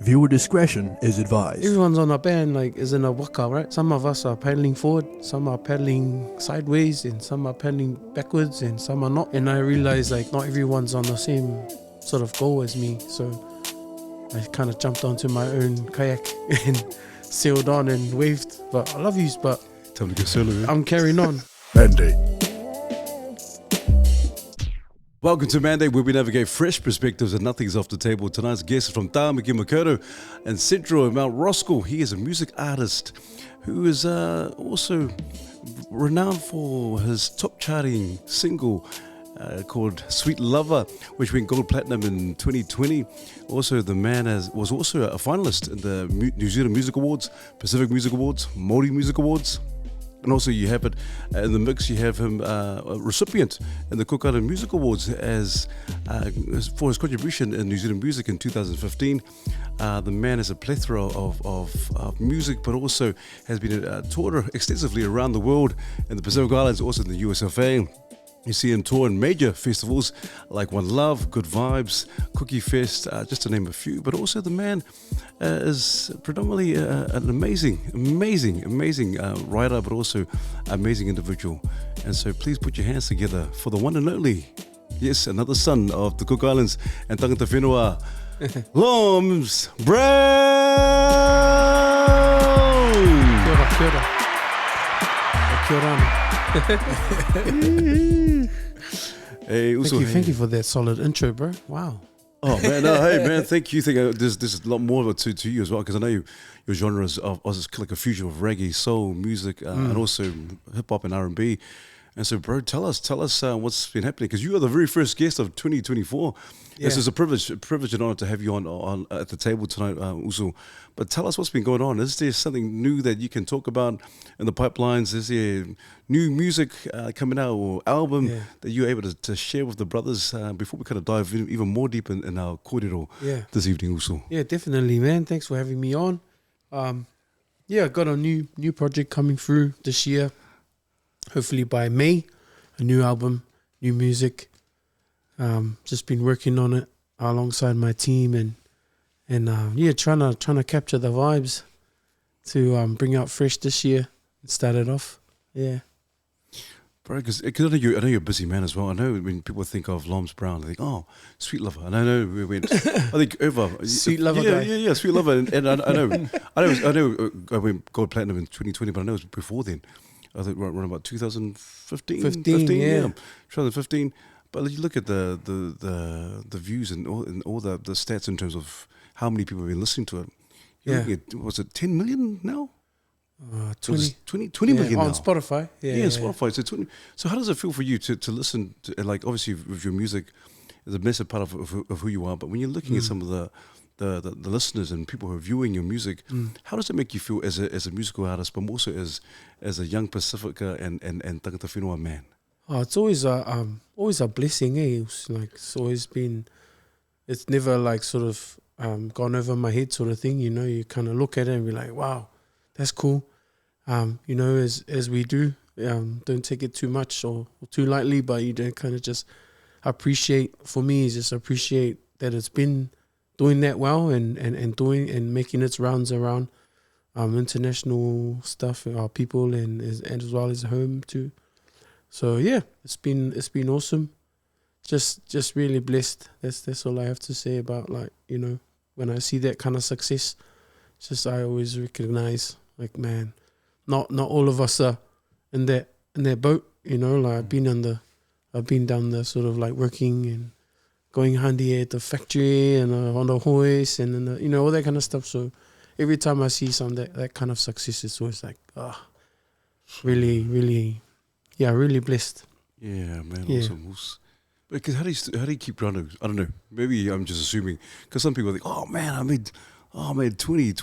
Viewer discretion is advised. Everyone's on a band like is in a waka, right? Some of us are paddling forward, some are paddling sideways, and some are paddling backwards, and some are not. And I realized like not everyone's on the same sort of goal as me. So I kind of jumped onto my own kayak and sailed on and waved. But I love yous, but time to go solo. I'm carrying on. Mandate. Welcome to Mandate, where we navigate fresh perspectives and nothing's off the table. Tonight's guest is from Tāmaki Makaurau and Central Mount Roskill. He is a music artist who is also renowned for his top charting single called Sweet Lover, which went gold platinum in 2020. Also, the man was also a finalist in the New Zealand Music Awards, Pacific Music Awards, Māori Music Awards. And also you have it in the mix, you have him a recipient in the Cook Island Music Awards as for his contribution in New Zealand music in 2015. The man has a plethora of music, but also has been toured extensively around the world in the Pacific Islands, also in the USFA. You see him tour in major festivals like One Love, Good Vibes, Cookie Fest, just to name a few. But also the man is predominantly an amazing writer, but also amazing individual. And so please put your hands together for the one and only, yes, another son of the Cook Islands and Tangata Whenua, Lomez Brown! Kia ora. Kia ora. Hey, also, Thank you for that solid intro, bro. Wow. Oh man, no, hey man, thank you. There's a lot more to you as well, because I know your genres of like a fusion of reggae, soul, music, and also hip hop and R&B. And so, bro, tell us what's been happening, because you are the very first guest of 2024. Yeah. This is a privilege and honor to have you on at the table tonight, Uso. But tell us what's been going on. Is there something new that you can talk about in the pipelines? Is there new music coming out or album that you're able to share with the brothers before we kind of dive even more deep in our kōrero this evening, Uso? Yeah, definitely, man. Thanks for having me on. I got a new project coming through this year. Hopefully by May, a new album, new music. Just been working on it alongside my team and trying to capture the vibes to bring out fresh this year and start it off. Yeah. Bro, because I know you're a busy man as well. I know when people think of Lomez Brown, they think, oh, Sweet Lover. And I know we went, I think over Sweet Lover guy. Yeah, Sweet Lover. And I know I went gold platinum in 2020, but I know it was before then. I think around about 2015. 2015. But you look at the views and all the stats in terms of how many people have been listening to it. You're looking at, was it 10 million now? 20 million now. On Spotify. Yeah, Spotify. So 20. So how does it feel for you to listen to, and like obviously with your music is a massive part of who you are, but when you're looking at some of the listeners and people who are viewing your music, how does it make you feel as a musical artist, but also as a young Pacifica and Tangata Whenua man? Oh, it's always a blessing, eh? It's never like sort of gone over my head sort of thing, you know. You kind of look at it and be like, wow, that's cool. You know, as we do, don't take it too much or too lightly, but you don't kind of just appreciate. For me, just appreciate that it's been doing that well and making its rounds around international stuff, our people and as well as home too. So yeah, it's been awesome. Just really blessed. That's all I have to say about, like, you know, when I see that kind of success. Just I always recognize, like, man, not all of us are in that boat. You know, like I've been down the sort of like working and going handy at the factory and on the hoist and you know, all that kind of stuff. So every time I see that kind of success, it's always like, really, really. Yeah, really blessed. Yeah, man, awesome. Because how do you keep running? I don't know. Maybe I'm just assuming, because some people think, oh man, I made 20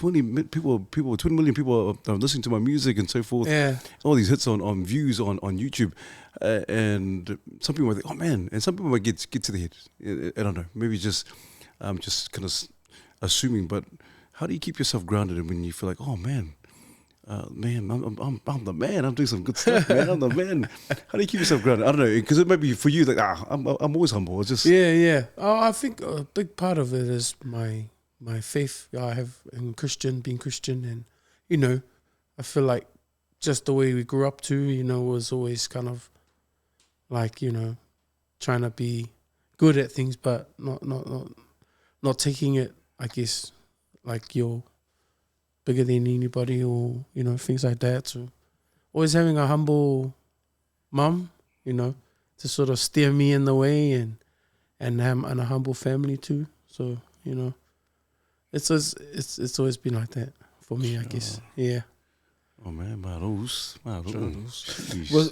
people, 20 million people are listening to my music and so forth. Yeah, all these hits on views on YouTube, and some people might think, oh man, and some people might get to the head. I don't know. Maybe just kind of assuming. But how do you keep yourself grounded when you feel like, oh man? Man, I'm the man. I'm doing some good stuff, man. I'm the man. How do you keep yourself grounded? I don't know, because it might be for you like, I'm always humble. It's just yeah. Oh, I think a big part of it is my my faith I have in being Christian, and you know, I feel like just the way we grew up to, you know, was always kind of like, you know, trying to be good at things, but not taking it, I guess, like you're bigger than anybody, or you know, things like that. So always having a humble mum, you know, to sort of steer me in the way, and a humble family too. So you know, it's always been like that for me, I guess. Yeah. Oh man, Marus.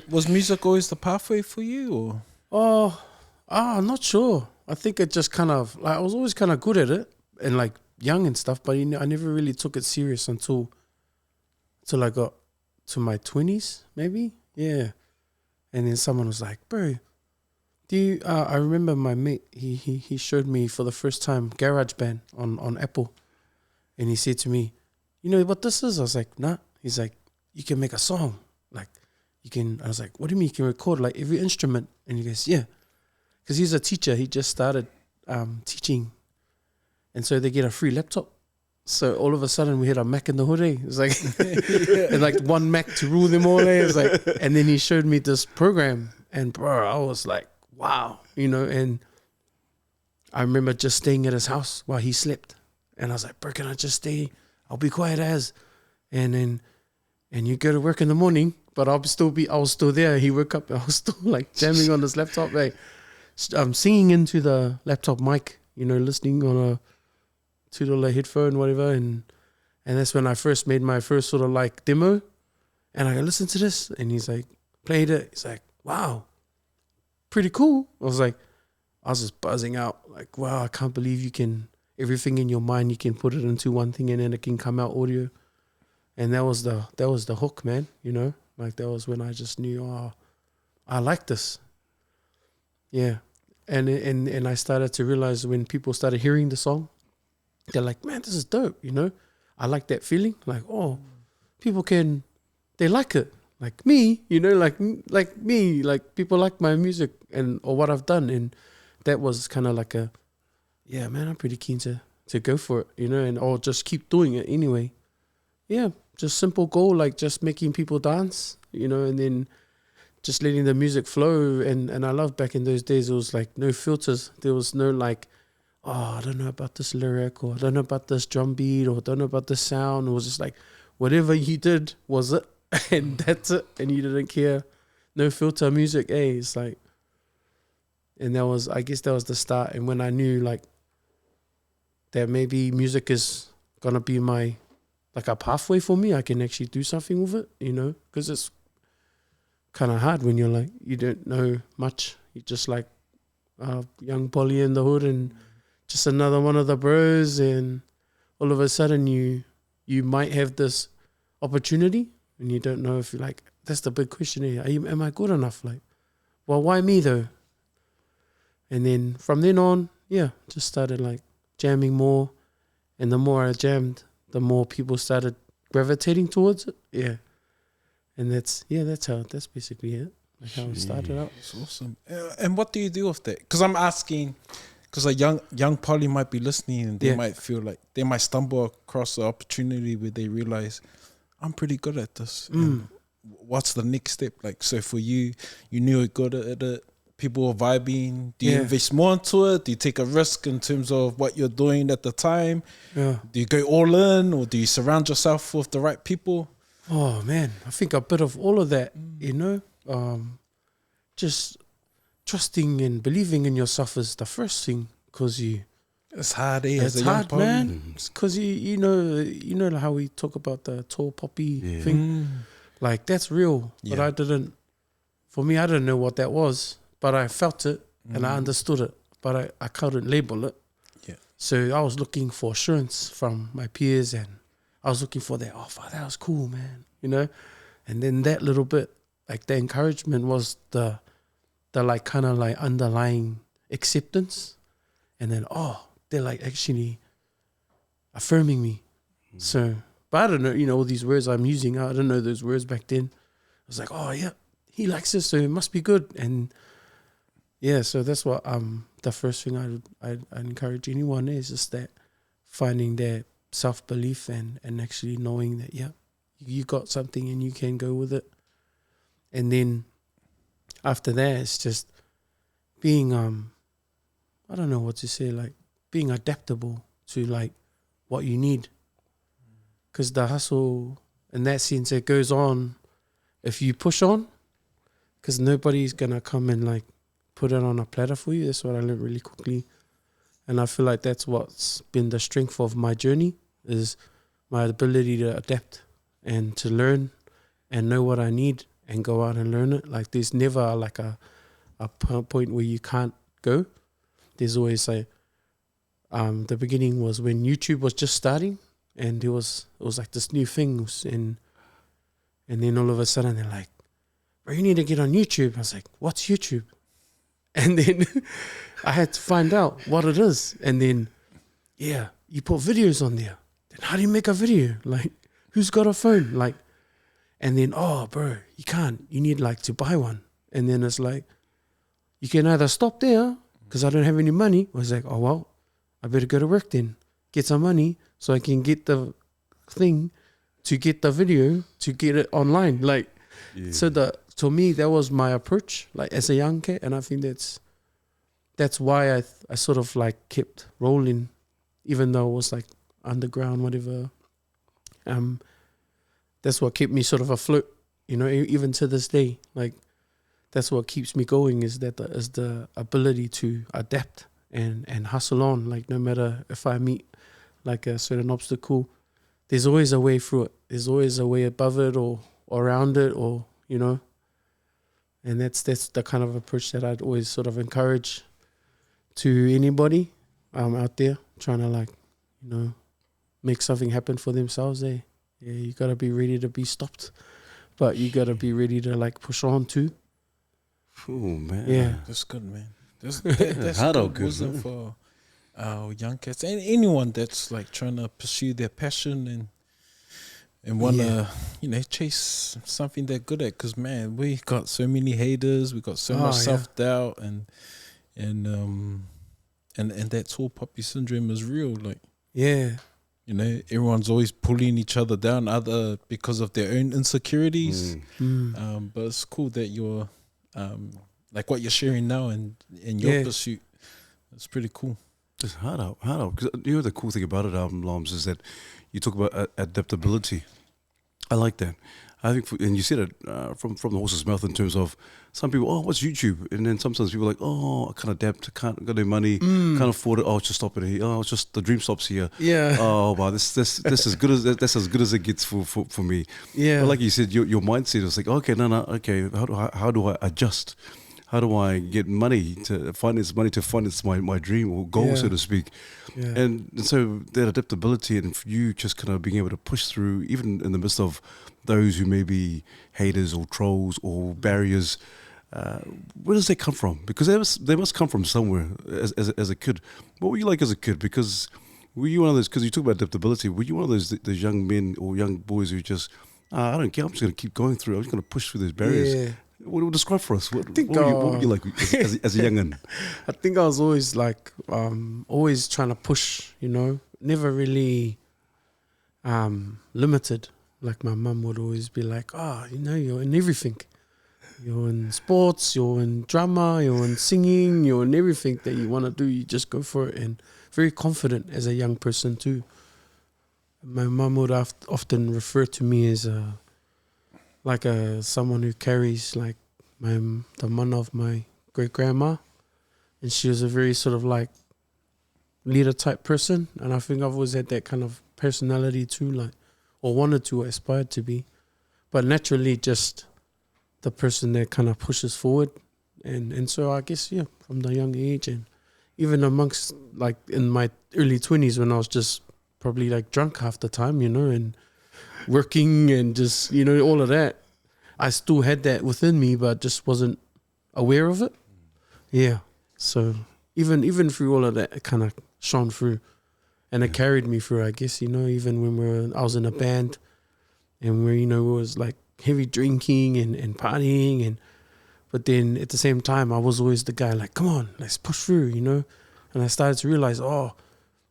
Was music always the pathway for you, or? I'm not sure. I think it just kind of, like, I was always kind of good at it and like young and stuff, but you know, I never really took it serious until I got to my 20s, maybe. Yeah. And then someone was like, bro, do you, I remember my mate, he showed me for the first time GarageBand on Apple. And he said to me, you know what this is? I was like, nah. He's like, you can make a song. Like, you can, I was like, what do you mean you can record like every instrument? And he goes, yeah. Because he's a teacher. He just started teaching. And so they get a free laptop. So all of a sudden we had a Mac in the hood. Eh? It was like, and like one Mac to rule them all. Eh? It was like, and then he showed me this program. And bro, I was like, wow. You know, and I remember just staying at his house while he slept. And I was like, bro, can I just stay? I'll be quiet as. And you go to work in the morning, but I was still there. He woke up, I was still like jamming on his laptop, like singing into the laptop mic, you know, listening on a $2 headphone, whatever. And that's when I first made my first sort of like demo. And I go, listen to this. And he's like, played it. He's like, wow, pretty cool. I was just buzzing out, like, wow, I can't believe you can, everything in your mind, you can put it into one thing and then it can come out audio. And that was the hook, man, you know? Like, that was when I just knew, oh, I like this. Yeah. And I started to realize when people started hearing the song, they're like, man, this is dope, you know? I like that feeling. Like, oh, people they like it. Like me, you know, like me, like people like my music or what I've done. And that was kind of like yeah, man, I'm pretty keen to go for it, you know, or just keep doing it anyway. Yeah, just simple goal, like just making people dance, you know, and then just letting the music flow. And I love back in those days, it was like no filters. There was no like, oh, I don't know about this lyric, or I don't know about this drum beat, or I don't know about this sound. It was just like, whatever you did was it, and that's it. And you didn't care. No filter music, it's like, and I guess that was the start. And when I knew like that maybe music is going to be like a pathway for me, I can actually do something with it, you know, because it's kind of hard when you're like, you don't know much. You're just like young Polly in the hood and just another one of the bros, and all of a sudden you might have this opportunity and you don't know if you're like, that's the big question here. Am I good enough? Like, well, why me though? And then from then on, yeah, just started like jamming more, and the more I jammed, the more people started gravitating towards it. Yeah. And that's basically it. Like how it started out. It's awesome. And what do you do with that? Because I'm asking, because a young Polly might be listening and they might feel like they might stumble across the opportunity where they realize, I'm pretty good at this. And what's the next step? Like, so for you knew you're good at it. People are vibing. Do you invest more into it? Do you take a risk in terms of what you're doing at the time? Yeah. Do you go all in, or do you surround yourself with the right people? Oh man, I think a bit of all of that, you know, just trusting and believing in yourself is the first thing, because it's hard, it's hard, man. Because you know how we talk about the tall poppy thing, like that's real. But I didn't know what that was. But I felt it and I understood it, but I couldn't label it. Yeah. So I was looking for assurance from my peers, and I was looking for that, that was cool, man, you know? And then that little bit, like the encouragement was the like kind of like underlying acceptance. And then, they're like actually affirming me. So, but I don't know, you know, all these words I'm using, I didn't know those words back then. I was like, oh yeah, he likes this, so it must be good. And yeah, so that's what the first thing I'd encourage anyone is just that finding that self-belief and actually knowing that, yeah, you got something and you can go with it. And then after that, it's just being, I don't know what to say, like being adaptable to like what you need. Because the hustle, in that sense, it goes on if you push on, because nobody's going to come and like put it on a platter for you. That's what I learned really quickly. And I feel like that's what's been the strength of my journey, is my ability to adapt and to learn and know what I need and go out and learn it. Like there's never like a point where you can't go. There's always like, the beginning was when YouTube was just starting, and it was like this new thing, and then all of a sudden they're like, bro, you need to get on YouTube. I was like, what's YouTube? And then I had to find out what it is. And then, yeah, you put videos on there. Then how do you make a video? Like, who's got a phone? Like, and then, oh, bro, you can't. You need like to buy one. And then it's like, you can either stop there because I don't have any money. I was like, oh, well, I better go to work then. Get some money so I can get the thing to get the video to get it online. Like, so to me, that was my approach, like as a young kid. And I think that's why I sort of like kept rolling, even though it was like underground, whatever. That's what kept me sort of afloat, you know, even to this day. Like, that's what keeps me going, is the ability to adapt and hustle on. Like, no matter if I meet like a certain obstacle, there's always a way through it. There's always a way above it or around it, or, you know. And that's the kind of approach that I'd always sort of encourage to anybody out there trying to, like, you know, make something happen for themselves. Yeah, you got to be ready to be stopped, but you got to be ready to like push on too. Oh man, yeah, that's good, man. That's good wisdom for our young cats and anyone that's like trying to pursue their passion and want to, you know, chase something they're good at. Because, man, we got so many haters, we got so much self-doubt, and that tall poppy syndrome is real. Like, yeah, you know, everyone's always pulling each other down, other because of their own insecurities. But it's cool that you're like what you're sharing now and in your pursuit. It's pretty cool. It's hard out. Because you know the cool thing about it, Loms, is that you talk about adaptability. I like that. I think, and you said it from the horse's mouth in terms of some people, oh, what's YouTube? And then sometimes people are like, oh, I can't adapt, I can't got no money, can't afford it. Oh, just stop it here. Oh, it's just the dream stops here. Yeah. Oh, wow, this as good as that's as good as it gets for me. Yeah. But like you said, your mindset is like, okay, okay, how do I adjust? How do I get money to finance my dream or goal, so to speak? Yeah. And so that adaptability and you just kind of being able to push through, even in the midst of those who may be haters or trolls or barriers, where does that come from? Because they must come from somewhere as a kid. What were you like as a kid? Because were you one of those, because you talk about adaptability, were you one of those young men or young boys who just, I don't care, I'm just going to keep going through, I'm just going to push through those barriers? Yeah. What would describe for us? What were you like as a young'un? I think I was always like, always trying to push, you know, never really limited. Like my mum would always be like, you know, you're in everything. You're in sports, you're in drama, you're in singing, you're in everything that you want to do. You just go for it, and very confident as a young person too. My mum would often refer to me as someone who carries like the man of my great grandma, and she was a very sort of like leader type person, and I think I've always had that kind of personality too, like, or wanted to, or aspired to be, but naturally just the person that kind of pushes forward, and so I guess from the young age, and even amongst like in my early 20s when I was just probably like drunk half the time, you know, and working and just, you know, all of that. I still had that within me, but just wasn't aware of it. Yeah. So even through all of that, it kind of shone through, and it carried me through, I guess, you know, even when I was in a band, and where, you know, it was like heavy drinking and partying, but then at the same time, I was always the guy like, come on, let's push through, you know. And I started to realize,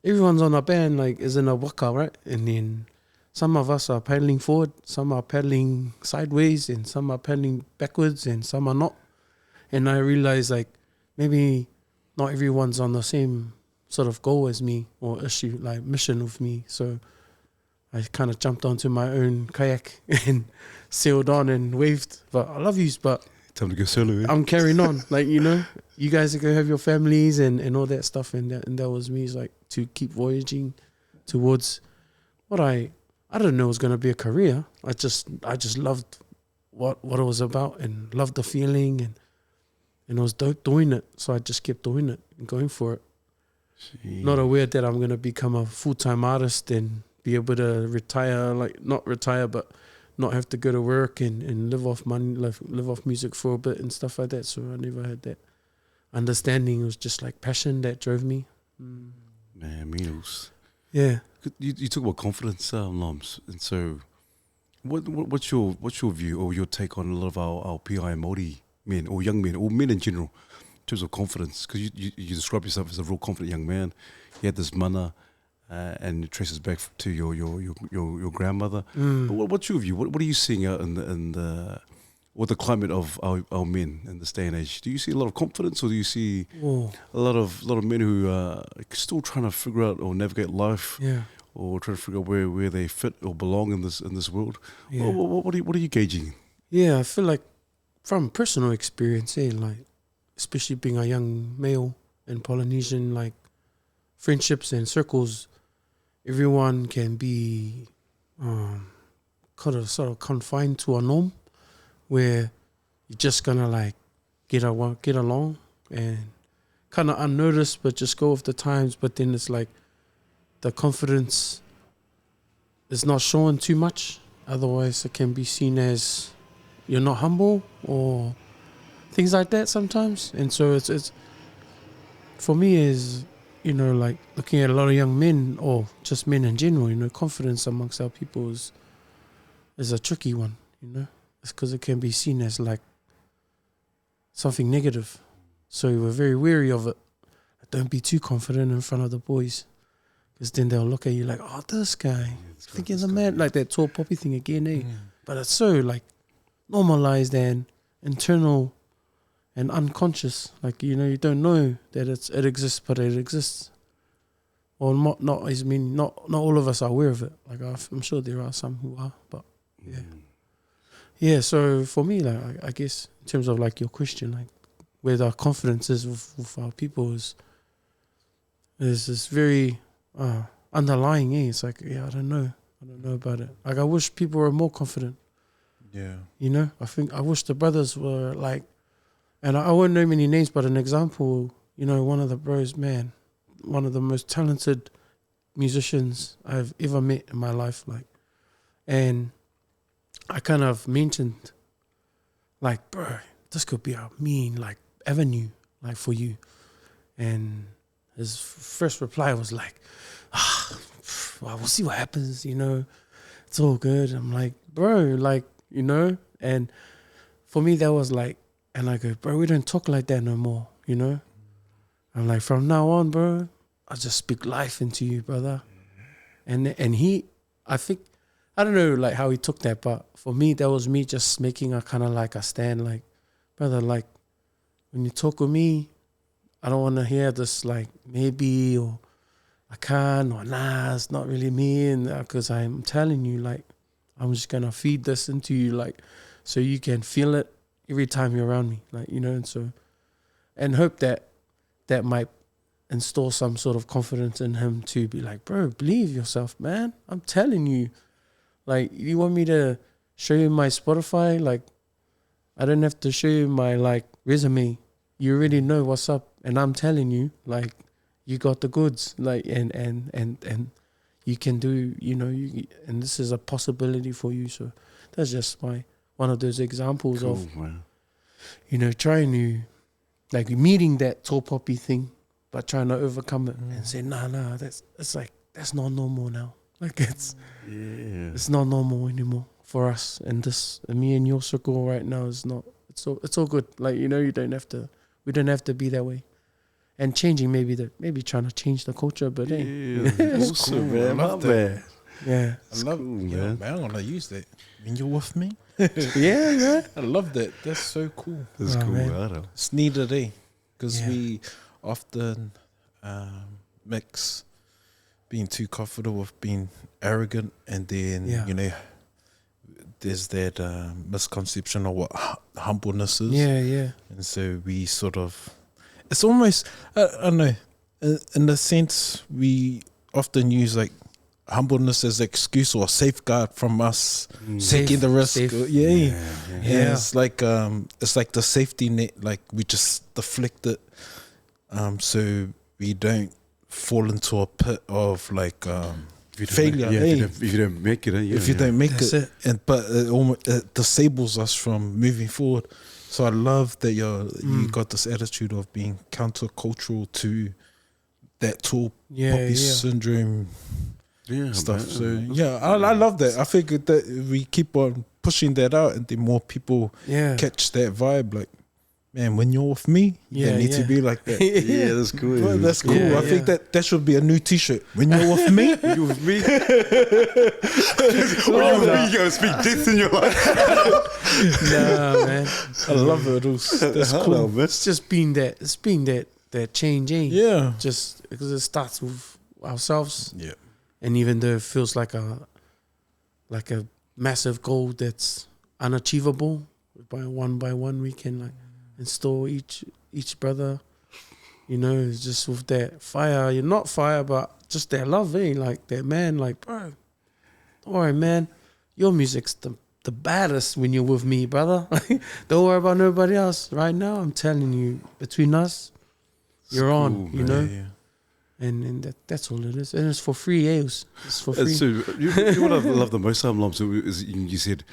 everyone's on a band, like, is in a waka, right? And then some of us are paddling forward, some are paddling sideways, and some are paddling backwards, and some are not. And I realized, like, maybe not everyone's on the same sort of goal as me or issue, like mission with me. So I kind of jumped onto my own kayak and sailed on and waved. But I love yous, but Time to go solo, eh? I'm carrying on. Like, you know, you guys are going to have your families and all that stuff. And that was me, is like to keep voyaging towards what I didn't know was going to be a career. I just loved what it was about and loved the feeling and it was dope doing it. So I just kept doing it and going for it. Not aware that I'm going to become a full-time artist and be able to retire, like not retire, but not have to go to work and live off money, live off music for a bit and stuff like that. So I never had that understanding. It was just like passion that drove me. Man, Meals. Yeah. You talk about confidence, Loms, and so what's your view or your take on a lot of our PI Māori men or young men or men in general in terms of confidence? Because you describe yourself as a real confident young man. You had this mana, and it traces back to your grandmother. But what's your view? What are you seeing out in the climate of our men in this day and age? Do you see a lot of confidence, or do you see a lot of men who are still trying to figure out or navigate life, or trying to figure out where they fit or belong in this world? Yeah. What are you gauging? Yeah, I feel like from personal experience, like especially being a young male in Polynesian, like friendships and circles, everyone can be kind of sort of confined to a norm where you're just gonna like get along and kind of unnoticed, but just go with the times. But then it's like the confidence is not showing too much. Otherwise, it can be seen as you're not humble or things like that sometimes. And so it's for me is, you know, like looking at a lot of young men or just men in general, you know, confidence amongst our people is a tricky one, you know. It's because it can be seen as like something negative. So we're very wary of it. Don't be too confident in front of the boys, because then they'll look at you like, oh, this guy, thinking the man, like that tall poppy thing again, eh? But it's so like normalized and internal and unconscious. Like, you know, you don't know that it exists, but it exists. Or not all of us are aware of it. Like I'm sure there are some who are, but yeah. Yeah, so for me, like I guess in terms of like your question, like where our confidence is with our people is this very underlying. It's like, I don't know about it. Like I wish people were more confident. Yeah, you know, I wish the brothers were like, and I won't name any names, but an example, you know, one of the bros, man, one of the most talented musicians I've ever met in my life, like, and I kind of mentioned, like, bro, this could be a mean, like, avenue, like, for you. And his first reply was like, well, we'll see what happens, you know. It's all good. I'm like, bro, like, you know. And for me, that was like, and I go, bro, we don't talk like that no more, you know. I'm like, from now on, bro, I just speak life into you, brother. And he, I think, I don't know like how he took that, but for me, that was me just making a kind of like a stand, like, brother, like when you talk with me, I don't want to hear this like maybe or I can't or nah, it's not really me, and because I'm telling you, like, I'm just gonna feed this into you, like, so you can feel it every time you're around me, like, you know, and so, and hope that might install some sort of confidence in him to be like, bro, believe yourself, man. I'm telling you. Like, you want me to show you my Spotify? Like, I don't have to show you my, like, resume. You already know what's up. And I'm telling you, like, you got the goods. Like, and you can do, you know, and this is a possibility for you. So that's just one of those examples of, man. You know, trying to, like, meeting that tall poppy thing, but trying to overcome it and say, nah, that's not normal now. Like it's not normal anymore for us, and me and your circle right now is not. It's all good. Like, you know, we don't have to be that way, and changing, maybe trying to change the culture, but hey, Yeah, awesome, man. I love My that. yeah, I love, cool, yeah, man. man. I'm gonna use that. When you're with me, yeah. I love that. That's so cool. That's Oh, cool, man. I know. It's needed, because Yeah. we often mix being too confident with being arrogant, and then Yeah. you know, there's that misconception of what humbleness is. Yeah. And so we sort of, it's almost, I don't know, in a sense, we often use like humbleness as an excuse or a safeguard from us taking the risk. Safe. Yeah. Yeah. It's like the safety net, like we just deflect it, so we don't fall into a pit of like If you don't failure. make, hey. if you don't make it, If you don't make That's it, it. but it disables us from moving forward. So I love that you got this attitude of being countercultural to that tall poppy syndrome stuff. man. So yeah, I love that. I think that we keep on pushing that out, and the more people catch that vibe, like, man, when you're with me, you don't need to be like that. Yeah, that's cool. Bro, that's cool. Yeah, I think that should be a new T-shirt. When you're with me, You with me? When you with me, you gotta speak death in your life. Nah, man. I love it. That's cool. man. It's just being that change, eh? Yeah. Just because it starts with ourselves, Yeah. and even though it feels like a massive goal that's unachievable, by one we can like install each brother, you know, it's just with that fire. You're not fire, but just that love, eh? Like that, man. Like, bro, don't worry, man. Your music's the baddest when you're with me, brother. Don't worry about nobody else. Right now, I'm telling you, between us, you're on. cool, You man. know. Yeah. And that's all it is. And it's for free, eh? It's for free. So you what I love the most, Lom, so is you said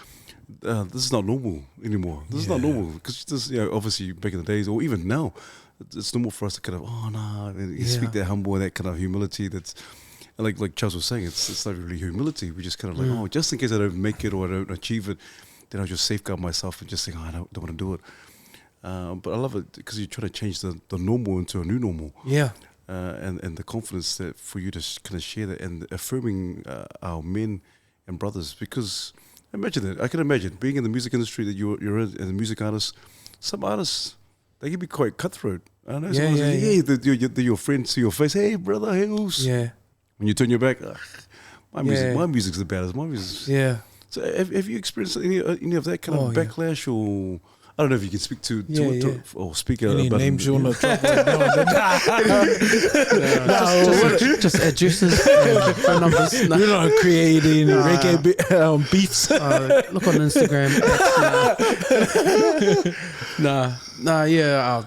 this is not normal anymore. This is not normal because this, obviously back in the days or even now, it's normal for us to kind of and speak that humble and that kind of humility. That's like Charles was saying, it's not really humility. We just kind of like just in case I don't make it or I don't achieve it, then I'll just safeguard myself and just think I don't want to do it. But I love it because you're trying to change the normal into a new normal. Yeah. And the confidence that for you to kind of share that and affirming our men and brothers, because imagine that. I can imagine being in the music industry that you're in, as a music artist. Some artists, they can be quite cutthroat. I don't know. They're your friends to your face. Hey, brother, hey, who's? Yeah. When you turn your back, my music's the baddest. My music's. Yeah. So have you experienced any of that kind of backlash or? I don't know if you can speak to or speak Any about names you want to drop right now? Just addresses, phone numbers. You're not creating reggae beats. Look on Instagram.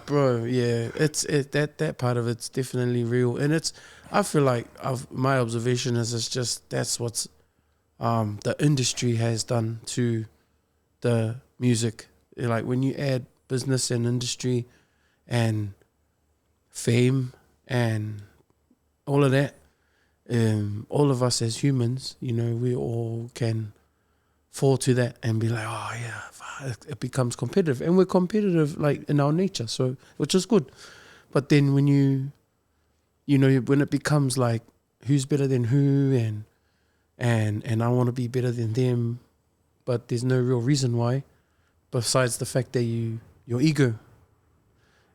Bro, yeah. That part of it's definitely real, and it's. I feel like my observation is it's just that's what's the industry has done to the music. Like when you add business and industry and fame and all of that, all of us as humans, you know, we all can fall to that and be like, oh yeah, it becomes competitive, and we're competitive like in our nature, so which is good. But then when you know, when it becomes like who's better than who, and I want to be better than them, but there's no real reason why. Besides the fact that your ego,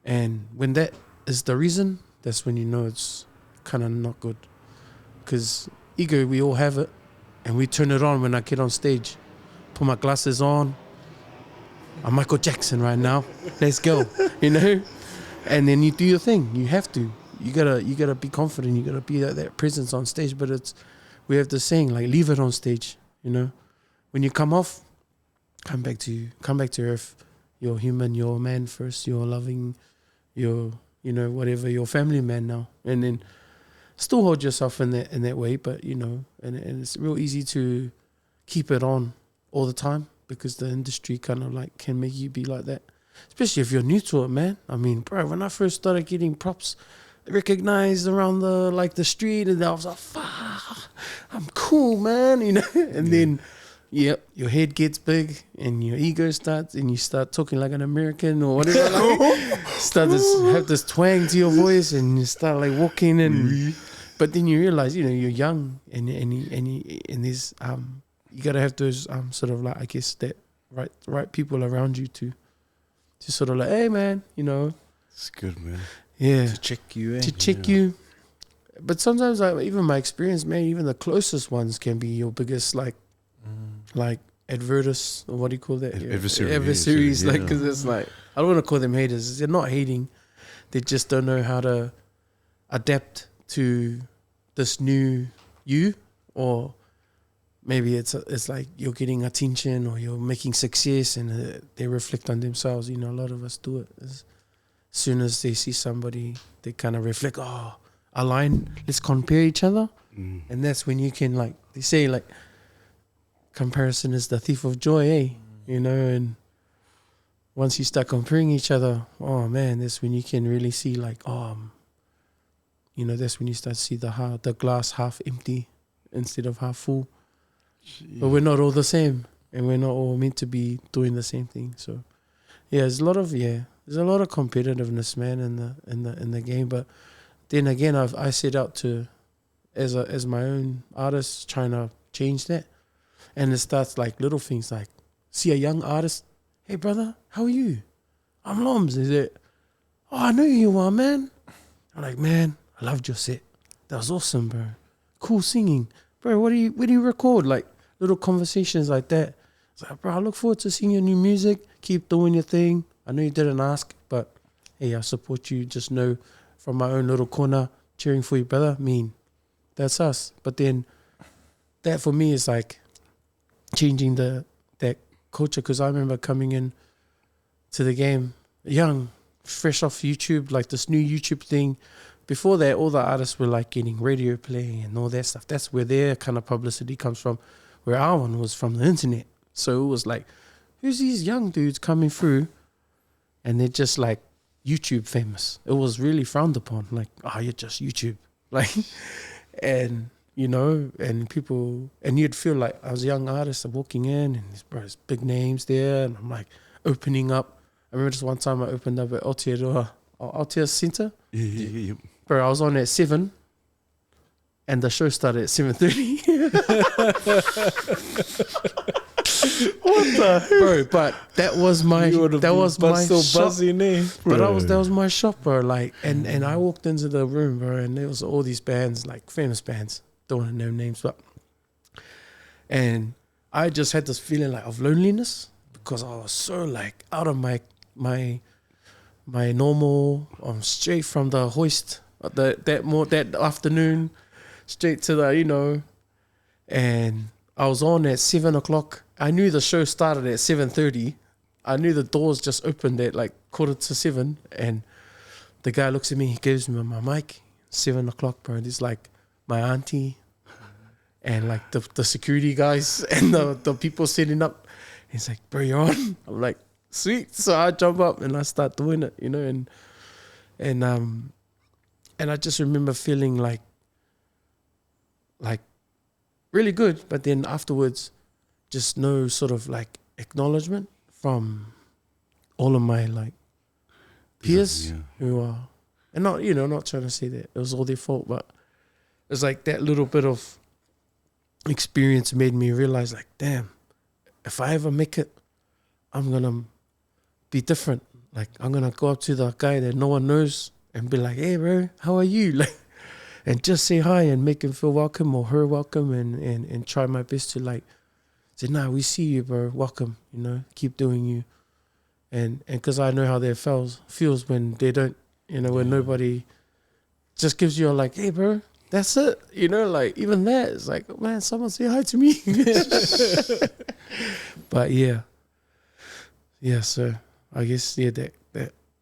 and when that is the reason, that's when you know it's kind of not good. Because ego, we all have it, and we turn it on when I get on stage. Put my glasses on. I'm Michael Jackson right now. Let's go, you know. And then you do your thing. You have to. You gotta be confident. You gotta be that presence on stage. But we have the saying like, leave it on stage. You know, when you come off. Come back to earth. You're human. You're a man first. You're loving. You're whatever. You're a family man now, and then still hold yourself in that way. But you know, and it's real easy to keep it on all the time because the industry kind of like can make you be like that, especially if you're new to it, man. I mean, bro, when I first started getting props recognized around the street, and I was like, fuck, I'm cool, man, you know, and then. Yep, your head gets big and your ego starts, and you start talking like an American or whatever. Like, start to have this twang to your voice, and you start like walking and. But then you realize, you're young, and there's you gotta have those sort of like, I guess, that right people around you to sort of like, hey man, It's good, man. yeah, To check you in. to check you. But sometimes, like, even my experience, man, even the closest ones can be your biggest like advertis, or what do you call that? Adversaries, yeah. like, because it's like, I don't want to call them haters. They're not hating. They just don't know how to adapt to this new you, or maybe it's like you're getting attention or you're making success, and they reflect on themselves. A lot of us do it. As soon as they see somebody, they kind of reflect, align, let's compare each other. And that's when you can, like, they say, like, comparison is the thief of joy, eh? And once you start comparing each other, oh man, that's when you can really see, like, that's when you start to see the glass half empty instead of half full. But we're not all the same, and we're not all meant to be doing the same thing. So there's a lot of competitiveness, man, in the game. But then again, I set out to, as my own artist, trying to change that. And it starts like little things, like see a young artist, hey brother, how are you? I'm Lomez. Is it? Oh, I know who you are, man. I'm like, man, I loved your set. That was awesome, bro. Cool singing, bro. Where do you record? Like little conversations like that. It's like, bro, I look forward to seeing your new music. Keep doing your thing. I know you didn't ask, but hey, I support you. Just know, from my own little corner, cheering for you, brother. That's us. But then that for me is like changing that culture, because I remember coming in to the game young, fresh off YouTube, like this new YouTube thing. Before that, all the artists were like getting radio play and all that stuff. That's where their kind of publicity comes from, where our one was from the internet. So it was like, who's these young dudes coming through and they're just like YouTube famous? It was really frowned upon, like, oh, you're just YouTube. Like, and and people, and you'd feel like I was a young artist, I'm walking in, and there's big names there, and I'm like opening up. I remember just one time I opened up at Aotearoa Centre. Yeah. Bro, I was on at 7, and the show started at 7:30. What the hell? Bro? But that was my shop. Buzzing, eh? But that was my shop, bro. Like, and I walked into the room, bro, and there was all these bands, like famous bands. Don't want to name names, but, and I just had this feeling like of loneliness, because I was so like out of my normal, straight from the hoist that afternoon, straight to the and I was on at 7 o'clock. I knew the show started at 7:30. I knew the doors just opened at like 7:15, and the guy looks at me, he gives me my mic, 7 o'clock, bro. There's like my auntie and like the security guys and the people setting up. He's like, bro, you're on? I'm like, sweet. So I jump up and I start doing it, and I just remember feeling like really good, but then afterwards, just no sort of like acknowledgement from all of my like peers who are, and not not trying to say that it was all their fault, but it's like that little bit of experience made me realize, like, damn, if I ever make it, I'm gonna be different. Like, I'm gonna go up to the guy that no one knows and be like, hey bro, how are you? Like, and just say hi and make him feel welcome or her welcome, and try my best to like say, nah, we see you, bro, welcome, keep doing you. And because I know how that feels when they don't, when nobody just gives you a like, hey bro, that's it, like, even that, it's like, oh, man, someone say hi to me. But yeah, so I guess that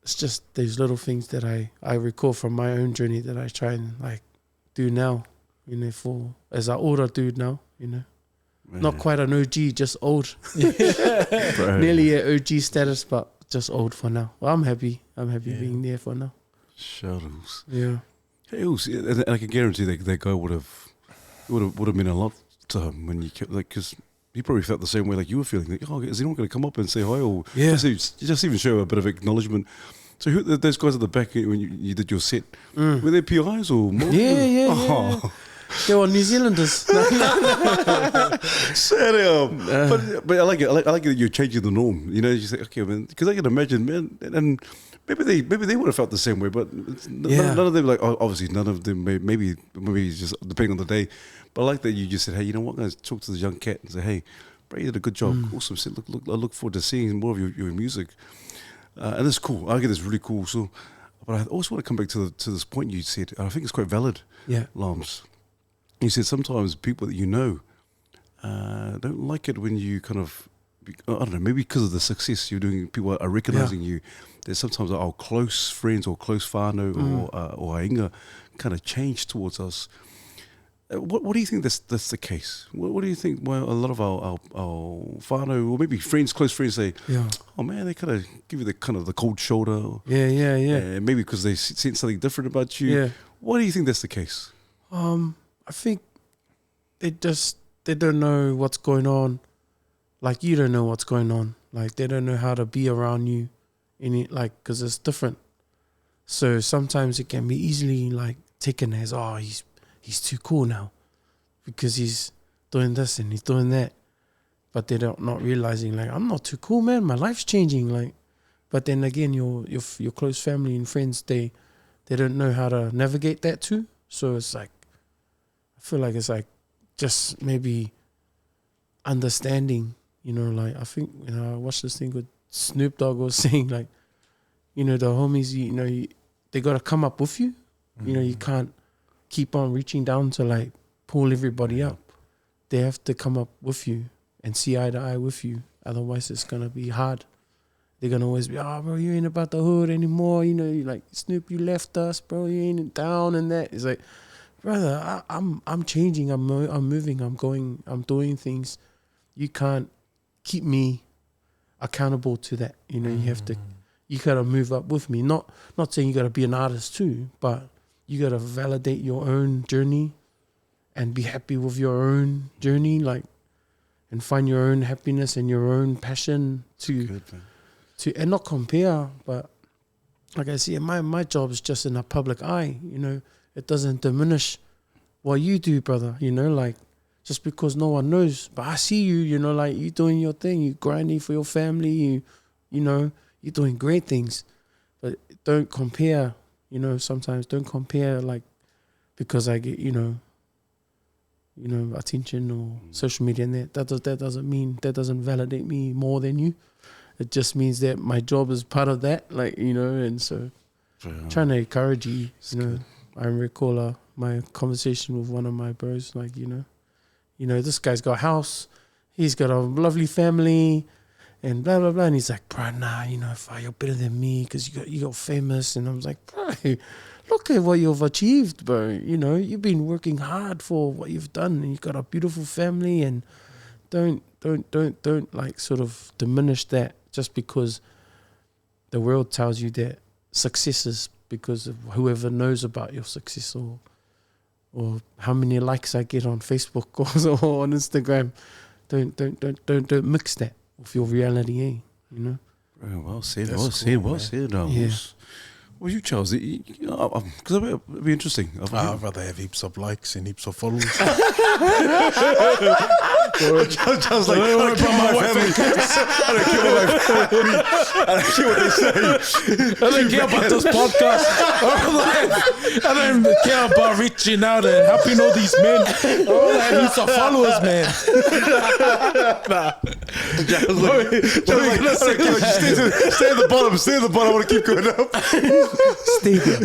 it's just these little things that I recall from my own journey that I try and like do now, for as an older dude now, Man. not quite an OG, just old. Nearly at OG status, but just old for now. Well, I'm happy being there for now. Shuttles. Yeah. And I can guarantee that guy would have meant a lot to him when you kept, like, because he probably felt the same way like you were feeling. Like, oh, is anyone going to come up and say hi or Yeah. just even show a bit of acknowledgement? So those guys at the back when you did your set, were they PIs or more? Yeah. They were New Zealanders. Set up. But I like it. I like that you're changing the norm. You know, you say, okay, man, because I can imagine, man, and maybe they would have felt the same way, but none of them, like, obviously none of them, maybe just depending on the day. But I like that you just said, hey, you know what, guys, talk to the young cat and say, hey, bro, you did a good job. Awesome. Said, look, I look forward to seeing more of your music. And it's cool. I get this really cool. So, but I also want to come back to this point you said, and I think it's quite valid, Lomez. You said sometimes people that you know don't like it when you kind of, I don't know, maybe because of the success you're doing, people are recognizing you. There's sometimes our close friends or close whānau or ainga kind of change towards us. What do you think that's the case? What do you think? Well, a lot of our whānau or maybe friends, close friends say, oh man, they kind of give you the kind of the cold shoulder. Maybe because they sense something different about you. Yeah. Why do you think that's the case? I think they don't know what's going on. Like you don't know what's going on. Like they don't know how to be around you, because it's different. So sometimes it can be easily like taken as, oh, he's too cool now, because he's doing this and he's doing that. But they're not realizing, like, I'm not too cool, man. My life's changing. Like, but then again, your close family and friends, they don't know how to navigate that too. So it's like, I feel like it's like just maybe understanding, like I think, I watched this thing with Snoop Dogg was saying, like, the homies, they got to come up with you. You can't keep on reaching down to like pull everybody up. They have to come up with you and see eye to eye with you. Otherwise it's going to be hard. They're going to always be, oh, bro, you ain't about the hood anymore. You like, Snoop, you left us, bro. You ain't down and that. It's like, brother, I'm changing. I'm moving. I'm going. I'm doing things. You can't keep me accountable to that. You have to. You gotta move up with me. Not saying you gotta be an artist too, but you gotta validate your own journey and be happy with your own journey, like, and find your own happiness and your own passion to and not compare. But like I see, my job is just in a public eye. It doesn't diminish what you do, brother, like, just because no one knows. But I see you, like, you doing your thing, you grinding for your family, you're doing great things. But don't compare, sometimes don't compare, like, because I get, attention or social media and that doesn't validate me more than you. It just means that my job is part of that, like, and so trying to encourage you, I recall my conversation with one of my bros, like, this guy's got a house, he's got a lovely family, and blah, blah, blah. And he's like, bro, nah, you're better than me because you got famous. And I was like, bro, look at what you've achieved, bro. You've been working hard for what you've done, and you've got a beautiful family, and don't like sort of diminish that just because the world tells you that success is because of whoever knows about your success or how many likes I get on Facebook or on Instagram. Don't mix that with your reality, Well said. That's Well cool, said. Well man. said. Yeah. Well, you, Charles, because it'd be interesting. I'd rather have heaps of likes and heaps of followers. Charles like, I don't care about my family. I don't care about my family. I don't care what they say. I don't care about this podcast. I don't care about reaching out and helping all these men. I want to have heaps of followers, man. Charles like, stay at the bottom. Stay at the bottom. I want to keep going up. Stay there.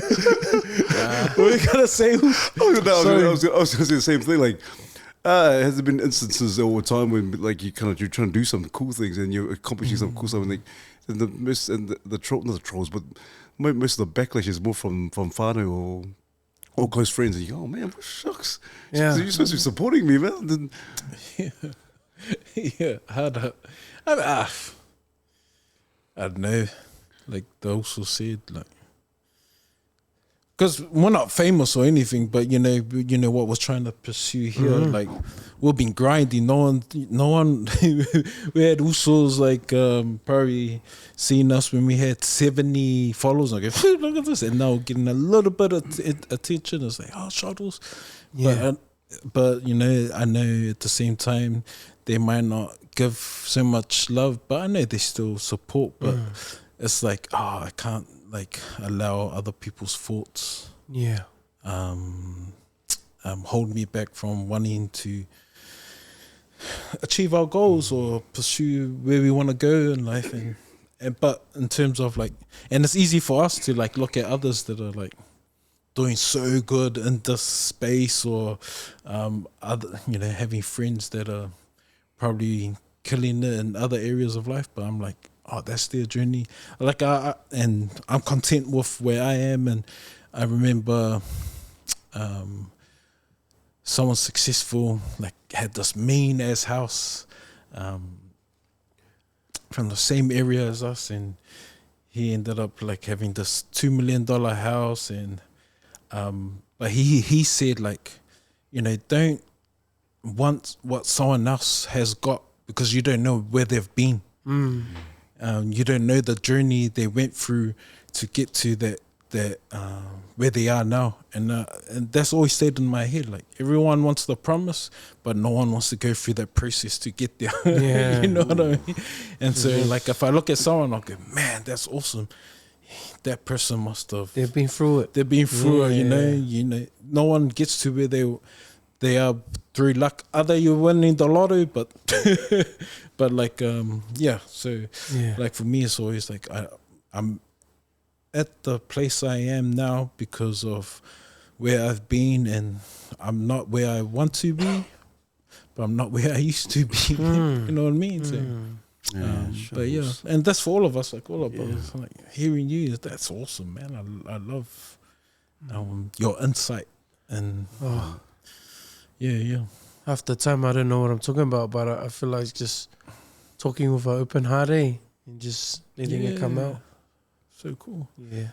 What are you going to say? I was going to say the same thing. Like, has there been instances over time when, like, you're trying to do some cool things and you're accomplishing some cool stuff, and like, and the trolls, but most of the backlash is more from whānau or close friends, and you go, oh man, what shucks? Yeah. You're supposed to be supporting me, man. Yeah, I don't know. Like they also said, like, because we're not famous or anything, but you know what we're trying to pursue here. Like we've been grinding. No one. We had Usos like probably seeing us when we had 70 followers. Like, look at this, and now we're getting a little bit of attention. It's like, oh, shuttles. Yeah. But you know, I know at the same time they might not give so much love, but I know they still support. But it's like, oh, I can't like allow other people's thoughts hold me back from wanting to achieve our goals or pursue where we want to go in life. And but in terms of like, and it's easy for us to like look at others that are like doing so good in this space, or other, you know, having friends that are probably killing it in other areas of life. But I'm like, oh, that's their journey. Like and I'm content with where I am. And I remember someone successful like had this mean ass house from the same area as us, and he ended up like having this $2 million house. And but he said, like, you know, don't want what someone else has got, because you don't know where they've been. You don't know the journey they went through to get to that where they are now. And that's always stayed in my head. Like, everyone wants the promise, but no one wants to go through that process to get there. Yeah. You know what I mean? And so like, if I look at someone, I'll go, man, that's awesome. That person must have. They've been through it. They've been through it. You know. No one gets to where they are through luck. Either you're winning the lotto, but but like So like for me, it's always like I'm at the place I am now because of where I've been, and I'm not where I want to be, but I'm not where I used to be. You know what I mean? So, but yeah, and that's for all of us. Like all of us, like hearing you, that's awesome, man. I love your insight and Half the time I don't know what I'm talking about, but I feel like just talking with an open heart, and just letting it come out. So cool. Yeah.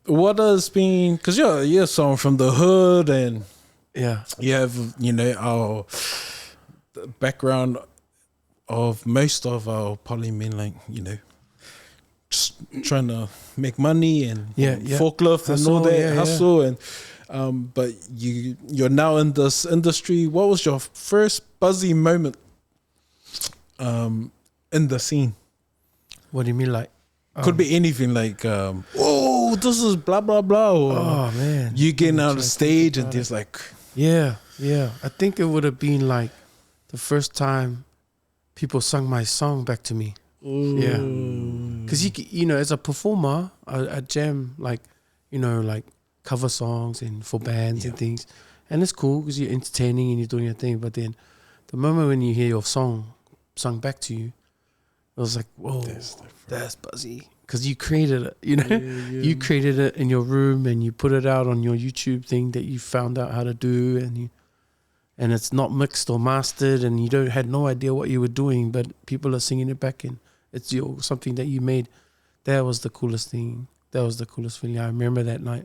What has been, because you're someone from the hood, and you have, you know, our background of most of our poly men, like, you know, just trying to make money and forklift and all that hustle. And but you're now in this industry. What was your first buzzy moment in the scene? What do you mean, like? Could be anything, like, oh, this is blah, blah, blah. Or oh, man. You getting out on the stage and there's like... Yeah. I think it would have been like the first time people sung my song back to me. Ooh. Yeah. Because, you know, as a performer, I jam, like, you know, like cover songs and for bands and things. And it's cool because you're entertaining and you're doing your thing. But then the moment when you hear your song sung back to you, it was like, whoa, that's buzzy. Because you created it, you know? You created it in your room and you put it out on your YouTube thing that you found out how to do, and it's not mixed or mastered, and you had no idea what you were doing, but people are singing it back in. It's something that you made. That was the coolest thing. That was the coolest feeling. I remember that night.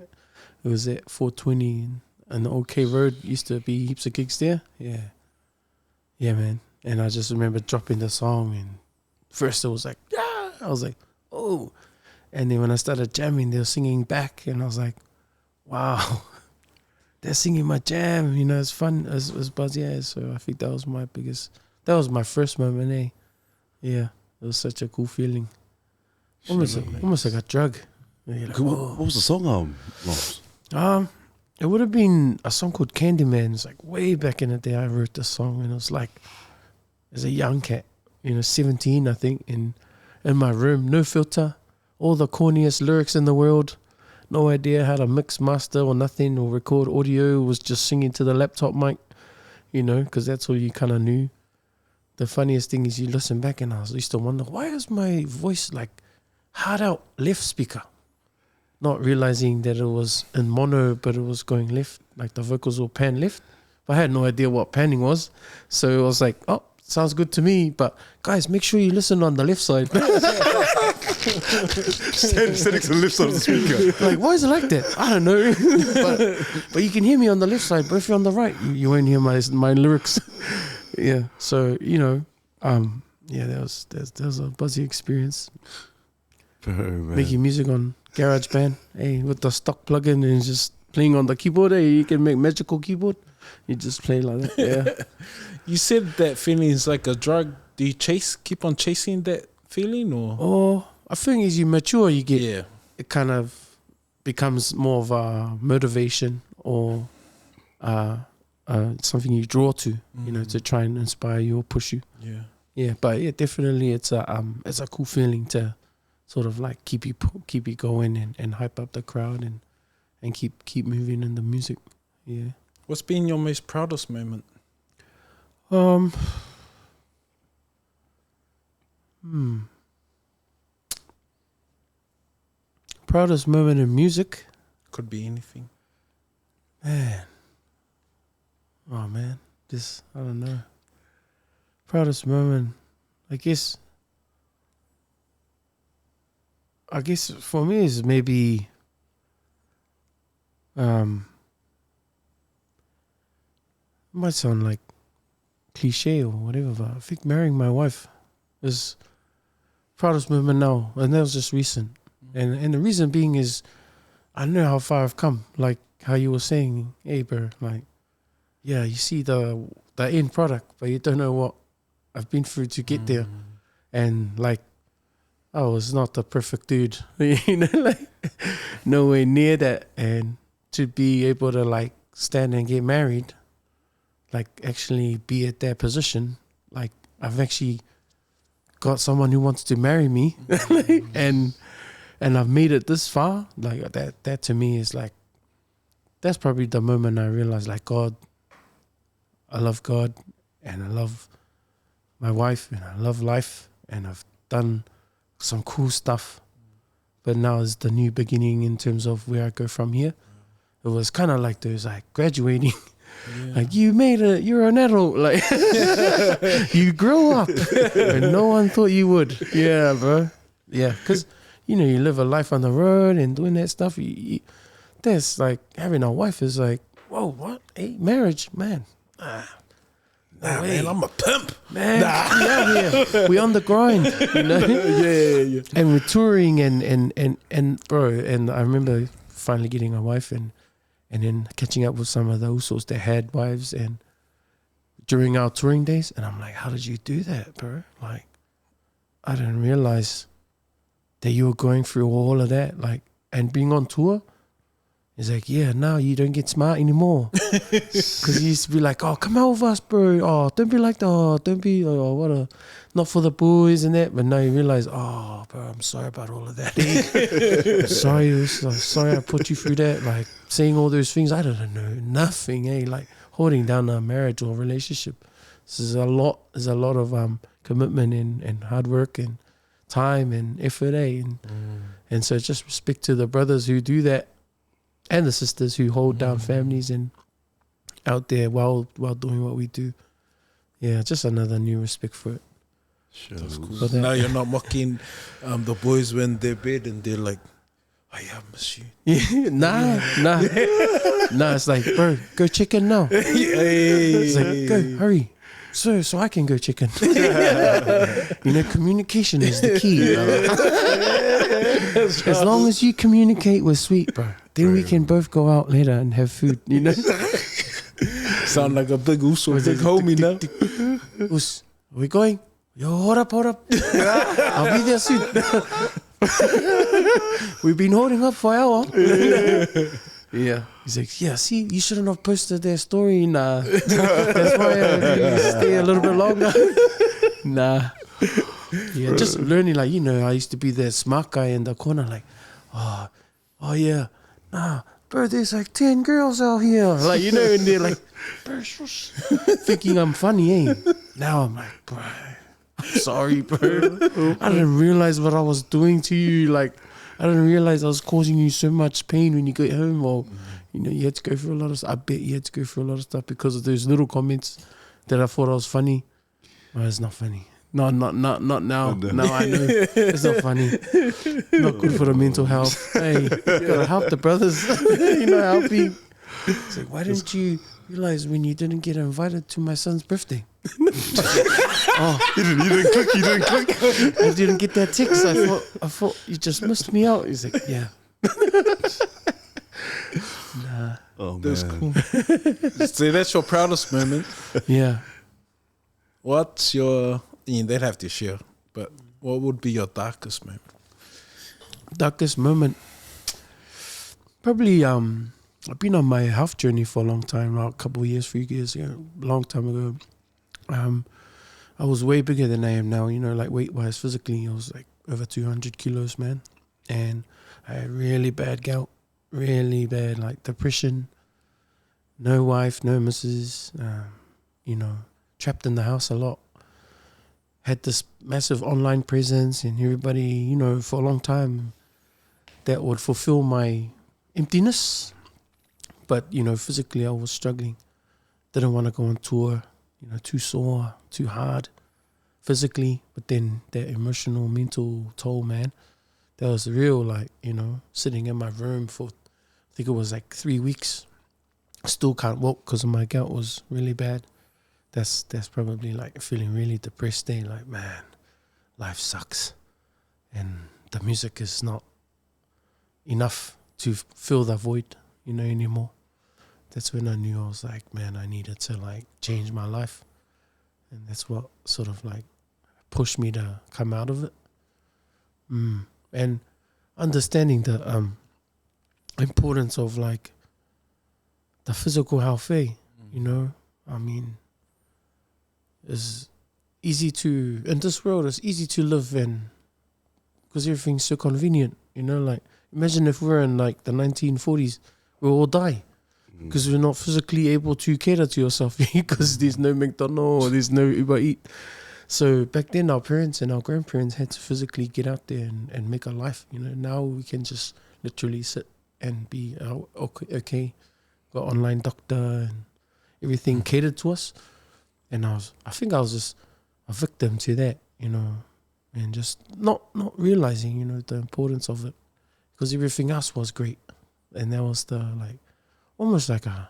It was at 420 and the OK Road. Used to be heaps of gigs there. Yeah, man. And I just remember dropping the song, and first it was like, I was like, oh. And then when I started jamming, they were singing back, and I was like, wow, they're singing my jam. You know, it's fun. It's buzzy. So I think that was my first moment, eh? Yeah, it was such a cool feeling. Almost like a drug. Like, what was the song, Lomez? It would have been a song called Candyman. It's like way back in the day I wrote the song, and it was like, as a young cat, you know, 17, I think, in my room, no filter, all the corniest lyrics in the world, no idea how to mix, master or nothing, or record audio, was just singing to the laptop mic, you know, because that's all you kind of knew. The funniest thing is you listen back and I used to wonder, why is my voice like hard out left speaker? Not realizing that it was in mono, but it was going left, like the vocals were pan left. But I had no idea what panning was. So I was like, oh, sounds good to me, but guys, make sure you listen on the left side. Standing to the left side of the speaker. Like, why is it like that? I don't know. but you can hear me on the left side, but if you're on the right, you won't hear my lyrics. Yeah. So, yeah, that was a buzzy experience. Making music on GarageBand, hey, with the stock plugin and just playing on the keyboard. Hey, you can make magical keyboard. You just play like that. Yeah. You said that feeling is like a drug. Do you keep on chasing that feeling, or? Oh, I think as you mature, you get it kind of becomes more of a motivation or something you draw to, to try and inspire you or push you. Yeah. Yeah, but yeah, definitely it's a cool feeling to sort of like keep you going and hype up the crowd and keep moving in the music. Yeah. What's been your most proudest moment? Proudest moment in music? Could be anything. Man. Oh man. I don't know. Proudest moment, I guess for me is maybe might sound like cliche or whatever, but I think marrying my wife is proudest moment now, and that was just recent. And the reason being is I know how far I've come, like how you were saying, hey bro, like yeah, you see the end product, but you don't know what I've been through to get there. And like I was not the perfect dude, like nowhere near that. And to be able to like stand and get married, like actually be at that position, like I've actually got someone who wants to marry me, and I've made it this far. Like that to me is like, that's probably the moment I realized like I love God and I love my wife and I love life and I've done some cool stuff, but now is the new beginning in terms of where I go from here. It was kind of like those like graduating. Yeah. Like you're an adult, like you grow up and no one thought you would. Yeah, bro. Yeah, because you live a life on the road and doing that stuff. That's like having a wife is like, whoa, what? Hey, marriage, man. Nah, man, I'm a pimp. Man, we out here. We on the grind, Yeah. And we're touring and bro, and I remember finally getting a wife and then catching up with some of those sorts that had wives and during our touring days, and I'm like, how did you do that, bro? Like, I didn't realize that you were going through all of that, like, and being on tour. It's like, yeah, now you don't get smart anymore. Because you used to be like, oh, come out with us, bro. Oh, don't be like that. Oh, don't be, not for the boys and that. But now you realize, oh, bro, I'm sorry about all of that. sorry I put you through that. Like, saying all those things, I don't know, nothing, like holding down a marriage or relationship. There's a lot of commitment and hard work and time and effort, and so just respect to the brothers who do that. And the sisters who hold down families and out there while doing what we do. Yeah, just another new respect for it. Sure. That's cool. Now you're not mocking the boys when they're bed and they're like, oh yeah, I miss you. Yeah, nah. It's like, bro, go chicken now. It's like, go, hurry. So I can go chicken. Communication is the key. As long as you communicate with sweet, bro, then we can both go out later and have food, Sound like a big uso, big homie now. Us, are we going? Yo, hold up. I'll be there soon. We've been holding up for an hour. Yeah. He's like, yeah, see, you shouldn't have posted their story. Nah. That's why I stay a little bit longer. Nah. Yeah, just learning, like, I used to be the smart guy in the corner, like, oh yeah, nah, bro, there's like 10 girls out here. Like, and they're like, bro, shush. Thinking I'm funny, Now I'm like, bro, I'm sorry, bro. I didn't realize what I was doing to you. Like, I didn't realize I was causing you so much pain when you get home, or, you had to go through a lot of stuff. I bet you had to go through a lot of stuff because of those little comments that I thought I was funny. But it's not funny. No, not now. No, I know. It's not funny. Not good for the mental health. Hey, you gotta help the brothers. Helping. It's like, why didn't you realize when you didn't get invited to my son's birthday? Oh, You didn't click. I didn't get that text. I thought you just missed me out. He's like, yeah. Nah. Oh, man. That's cool. So that's your proudest moment. Yeah. What's your? They'd have to share, but what would be your darkest moment? Darkest moment. Probably I've been on my health journey for a long time, like a couple of years, 3 years ago, a long time ago. I was way bigger than I am now, like weight-wise, physically. I was like over 200 kilos, man. And I had really bad gout, really bad, like depression, no wife, no missus, trapped in the house a lot. Had this massive online presence and everybody, for a long time that would fulfill my emptiness. But, physically I was struggling. Didn't want to go on tour, too sore, too hard physically. But then that emotional, mental toll, man, that was real, sitting in my room for, I think it was like 3 weeks. Still can't walk because my gout was really bad. That's probably like feeling really depressed there, like, man, life sucks. And the music is not enough to fill the void, anymore. That's when I knew I was like, man, I needed to like change my life. And that's what sort of like pushed me to come out of it. And understanding the importance of like the physical health, I mean, it's easy to, in this world, it's easy to live in because everything's so convenient, like imagine if we're in like the 1940s, we'll all die because we're not physically able to cater to yourself because there's no McDonald's or there's no Uber Eat. So back then our parents and our grandparents had to physically get out there and make a life, now we can just literally sit and be okay. Got online doctor and everything catered to us. And I think I was just a victim to that, and just not realizing, the importance of it because everything else was great. And that was the like, almost like a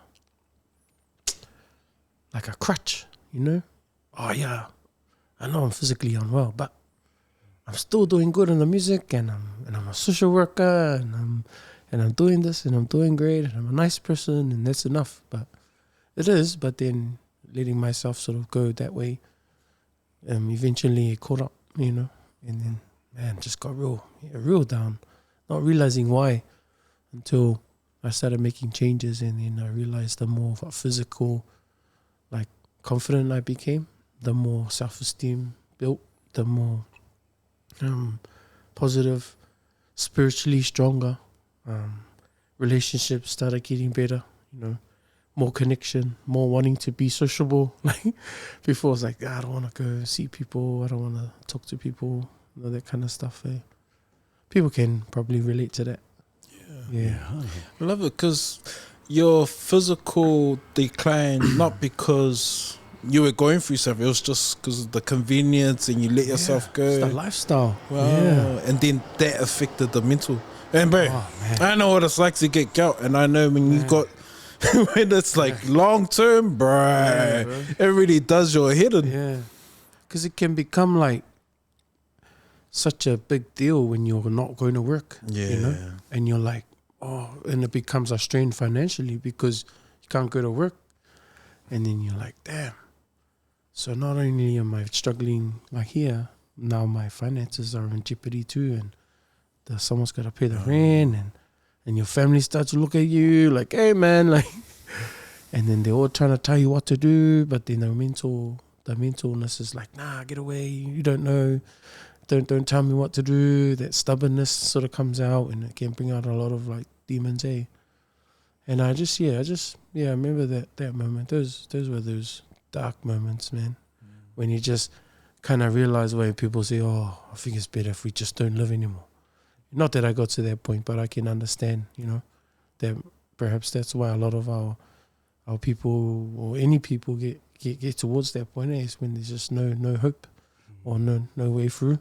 crutch, Oh yeah, I know I'm physically unwell, but I'm still doing good in the music and I'm a social worker and I'm doing this and I'm doing great and I'm a nice person and that's enough. But then letting myself sort of go that way, eventually it caught up, and then, man, just got real down, not realizing why until I started making changes, and then I realized the more of a physical, like, confident I became, the more self-esteem built, the more positive, spiritually stronger, relationships started getting better, more connection, more wanting to be sociable. Like before, I was like, I don't want to go see people. I don't want to talk to people. That kind of stuff. People can probably relate to that. Yeah. I love it because your physical decline, not because you were going through stuff, it was just because of the convenience and you let yourself go. It's the lifestyle. Wow. Yeah. And then that affected the mental. And bro, I know what it's like to get gout, and I know when you got when it's like long term, bro, it really does your head in. Yeah, because it can become like such a big deal when you're not going to work. And you're like, and it becomes a strain financially because you can't go to work, and then you're like, damn. So not only am I struggling like here, now my finances are in jeopardy too, and someone's got to pay the rent, and your family starts to look at you like, hey man, like, and then they're all trying to tell you what to do, but then the mentalness is like, nah, get away, you don't know, don't tell me what to do. That stubbornness sort of comes out, and it can bring out a lot of like demons, And I remember that moment. Those were those dark moments, man, when you just kind of realize when people say, I think it's better if we just don't live anymore. Not that I got to that point, but I can understand, that perhaps that's why a lot of our people or any people get towards that point, is when there's just no hope or no way through.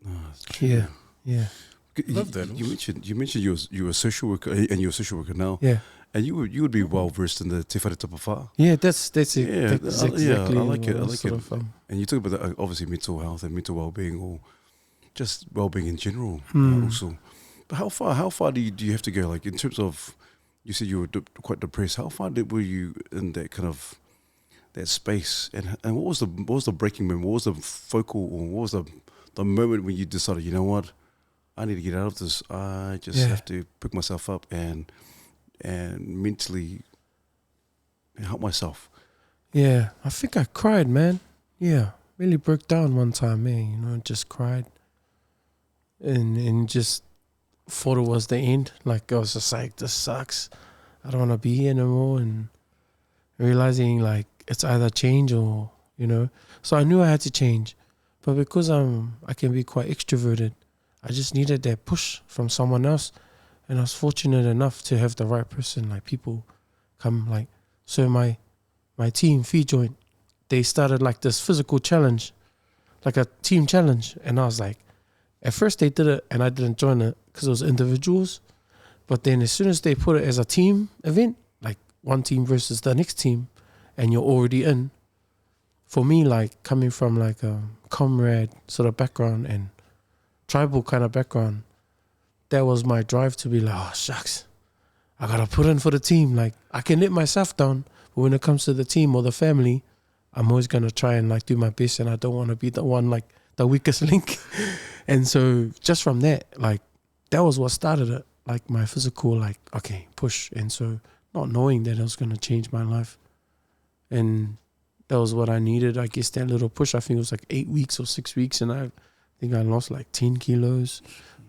No, it's true. Yeah. Love that. You mentioned you were a social worker, and you're a social worker now. Yeah. And you would be well versed in the Te Whare Tapawha. Yeah, that's exactly I like it. I like it. of, And you talk about obviously mental health and mental well-being, or just well-being in general, also. But how far do you have to go? Like in terms of, you said you were quite depressed. How far were you in that kind of that space? And what was the breaking moment? What was the focal, or what was the moment when you decided, you know what, I need to get out of this. I just have to pick myself up and mentally help myself. Yeah, I think I cried, man. Yeah, really broke down one time, man. You know, just cried, and just thought it was the end. Like I was just like, this sucks. I don't want to be here anymore, and realizing like it's either change or, you know. So I knew I had to change, but because I can be quite extroverted, I just needed that push from someone else. And I was fortunate enough to have the right person, like people come like, so my team, Feed Joint, they started like this physical challenge, like a team challenge. And I was like, at first they did it and I didn't join it because it was individuals. But then as soon as they put it as a team event, like one team versus the next team, and you're already in, for me, like coming from like a comrade sort of background and tribal kind of background, that was my drive to be like, oh, shucks, I got to put in for the team. Like, I can let myself down, but when it comes to the team or the family, I'm always going to try and, like, do my best, and I don't want to be the one, like, the weakest link. And so just from that, like, that was what started it, like, my physical, like, okay, push. And so not knowing that it was going to change my life. And that was what I needed, I guess, that little push. I think it was, like, 8 weeks or 6 weeks, and I think I lost, like, 10 kilos.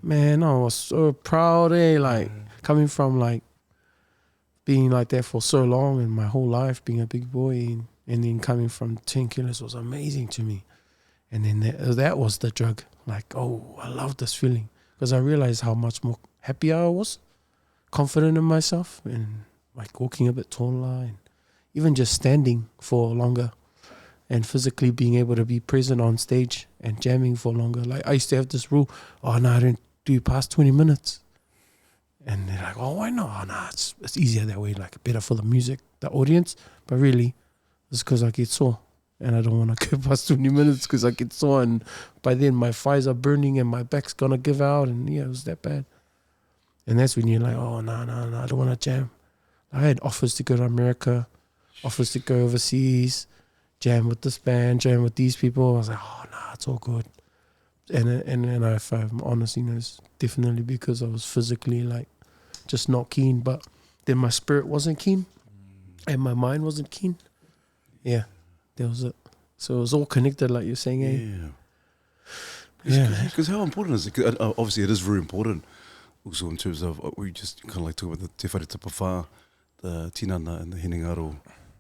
Man, I was so proud, like coming from like being like that for so long and my whole life being a big boy, and then coming from 10 kilos was amazing to me. And then that was the drug. Like, oh, I love this feeling, because I realized how much more happier I was, confident in myself, and like walking a bit taller, and even just standing for longer, and physically being able to be present on stage and jamming for longer. Like I used to have this rule, oh no, I don't do past 20 minutes. And they're like, oh, why not? Oh, no, it's easier that way, like better for the music, the audience. But really, it's because I get sore. And I don't want to go past 20 minutes because I get sore. And by then my thighs are burning and my back's going to give out. And yeah, it was that bad. And that's when you're like, oh, no, I don't want to jam. I had offers to go to America, offers to go overseas, jam with this band, jam with these people. I was like, oh, no, it's all good. And if I'm honest, you know, it's definitely because I was physically like just not keen, but then my spirit wasn't keen and my mind wasn't keen. Yeah, that was it. So it was all connected, like you're saying, eh? Yeah. Because how important is it? Obviously, it is very important. Also, in terms of we just kind of like talk about the Te Whare Tapawha, the tinana and the hinengaro,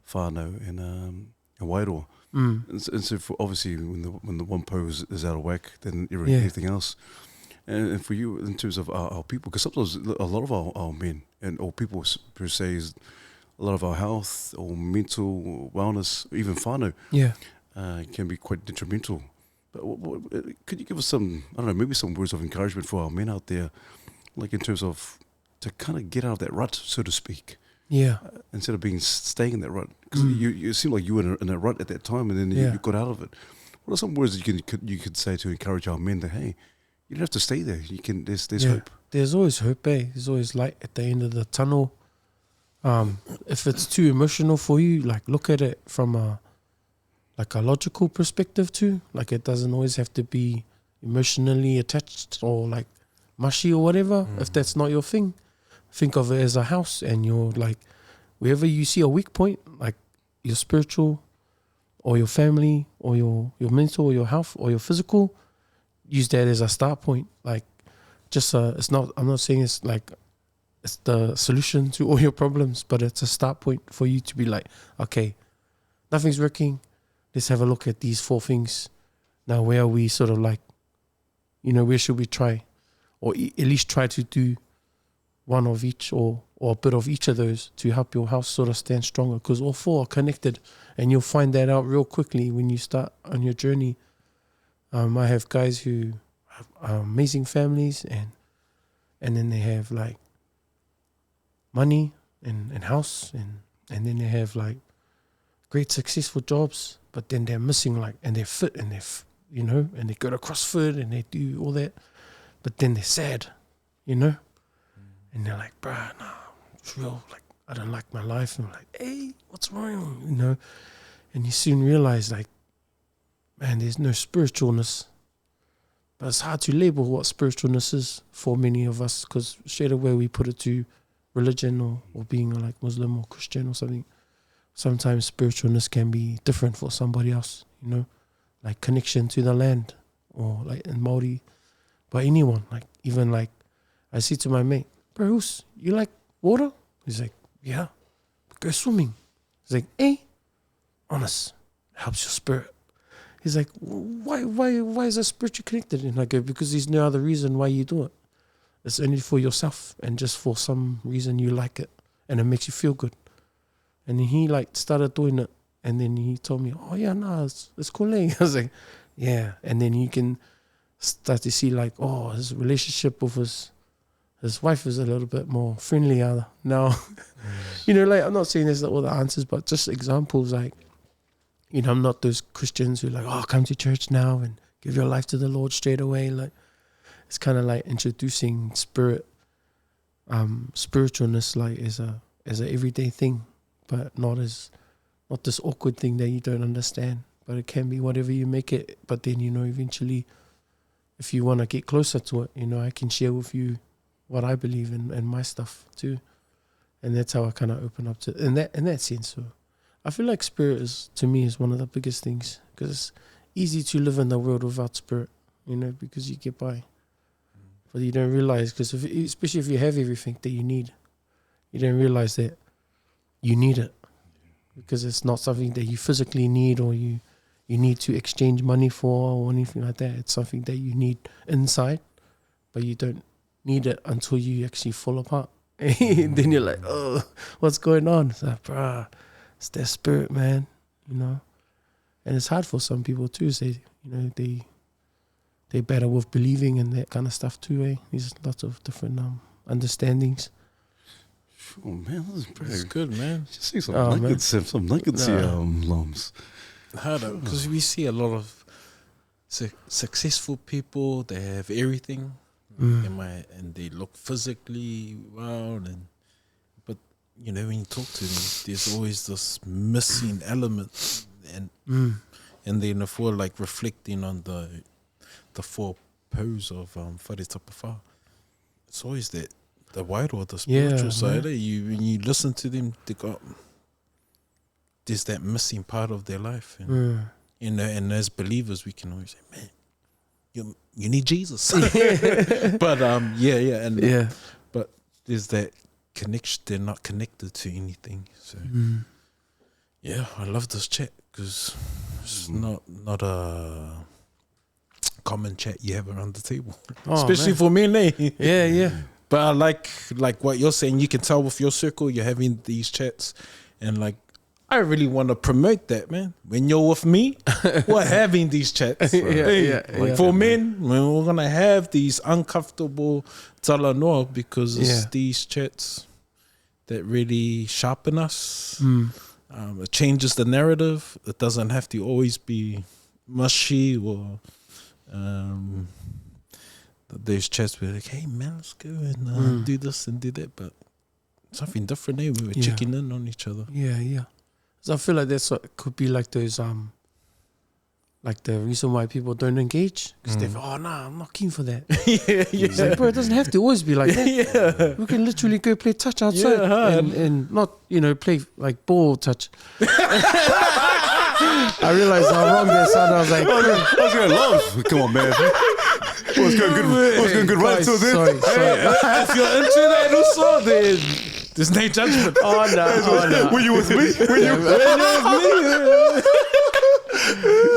whānau and wairoa. And so for obviously when the one pose is out of whack, then everything else. And for you, in terms of our people, because sometimes a lot of our men or people per se, is a lot of our health or mental wellness, even whānau, can be quite detrimental. But could you give us some, I don't know, maybe some words of encouragement for our men out there, like in terms of to kind of get out of that rut, so to speak? Yeah. Instead of staying in that rut, because you seem like you were in a rut at that time, and then you got out of it. What are some words you could say to encourage our men that, hey, you don't have to stay there. You can. There's hope. There's always hope, eh? There's always light at the end of the tunnel. If it's too emotional for you, like look at it from a logical perspective too. Like it doesn't always have to be emotionally attached or like mushy or whatever. If that's not your thing. Think of it as a house, and you're like, wherever you see a weak point, like your spiritual or your family or your mental or your health or your physical, use that as a start point. Like just it's not, I'm not saying it's like it's the solution to all your problems, but it's a start point for you to be like, okay, nothing's working. Let's have a look at these 4 things. Now where are we sort of like, you know, where should we try? Or at least try to do one of each, or or a bit of each of those to help your house sort of stand stronger, because all four are connected, and you'll find that out real quickly when you start on your journey. I have guys who have amazing families, and then they have like money and house, and then they have like great successful jobs, but then they're missing like, and they're fit, and you know, and they go to CrossFit and they do all that, but then they're sad, you know, and they're like, bruh, nah, it's real, like, I don't like my life. And I'm like, hey, what's wrong, you know? And you soon realize, like, man, there's no spiritualness. But it's hard to label what spiritualness is for many of us, because straight away we put it to religion or being like Muslim or Christian or something. Sometimes spiritualness can be different for somebody else, you know, like connection to the land, or like in Māori. But anyone, like, even like, I say to my mate, bro, you like water? He's like, yeah, go swimming. He's like, hey, honest, helps your spirit. He's like, why is that spiritually connected? And I go, because there's no other reason why you do it. It's only for yourself, and just for some reason you like it, and it makes you feel good. And then he like started doing it, and then he told me, oh yeah, no, it's cool. I was like, yeah. And then you can start to see like, oh, his relationship with his wife is a little bit more friendlier now. You know, like, I'm not saying there's all the answers, but just examples, like, you know, I'm not those Christians who like, oh, come to church now and give your life to the Lord straight away. Like, it's kind of like introducing spiritualness, like as a everyday thing, but not this awkward thing that you don't understand. But it can be whatever you make it. But then, you know, eventually, if you want to get closer to it, you know, I can share with you what I believe in and my stuff too. And that's how I kind of open up to in that sense. So I feel like spirit to me is one of the biggest things, because it's easy to live in the world without spirit, you know, because you get by. But you don't realize, because especially if you have everything that you need, you don't realize that you need it, because it's not something that you physically need, or you need to exchange money for, or anything like that. It's something that you need inside, but you don't need it until you actually fall apart. And then you're like, oh, what's going on? It's like, bruh, it's their spirit, man, you know. And it's hard for some people too. They better with believing and that kind of stuff too, eh? There's lots of different understandings. Oh man, That's good, man. Just see some nuggets here, Loms. Because we see a lot of successful people. They have everything, and they look physically well. But you know, when you talk to them, there's always this missing element, and then if we're like reflecting on the four pose of Whare Tapawha, it's always that the wider or the spiritual side. When you listen to them, there's that missing part of their life, and you know, and as believers we can always say, man, you need Jesus. But but there's that connection. They're not connected to anything. So yeah, I love this chat, because it's not a common chat you have around the table, especially for men, eh? Yeah. But I like what you're saying. You can tell with your circle, you're having these chats, and like, I really want to promote that, man. When you're with me, we're having these chats. For men, we're gonna have these uncomfortable talanoa, because it's these chats that really sharpen us. It changes the narrative. It doesn't have to always be mushy or those chats were like, hey man, let's go and do this and do that, but something different, eh? We were checking in on each other. Yeah. So I feel like that's what could be like those like the reason why people don't engage, because they go, oh nah, I'm not keen for that. It's like, bro, it doesn't have to always be like that. We can literally go play touch outside and not, you know, play like ball touch. I realized how wrong that sounded. I was like, I was going, Love, come on, man. What's going good right until then? Sorry. If you're into that also, then there's no judgment. Oh no. Were you with me?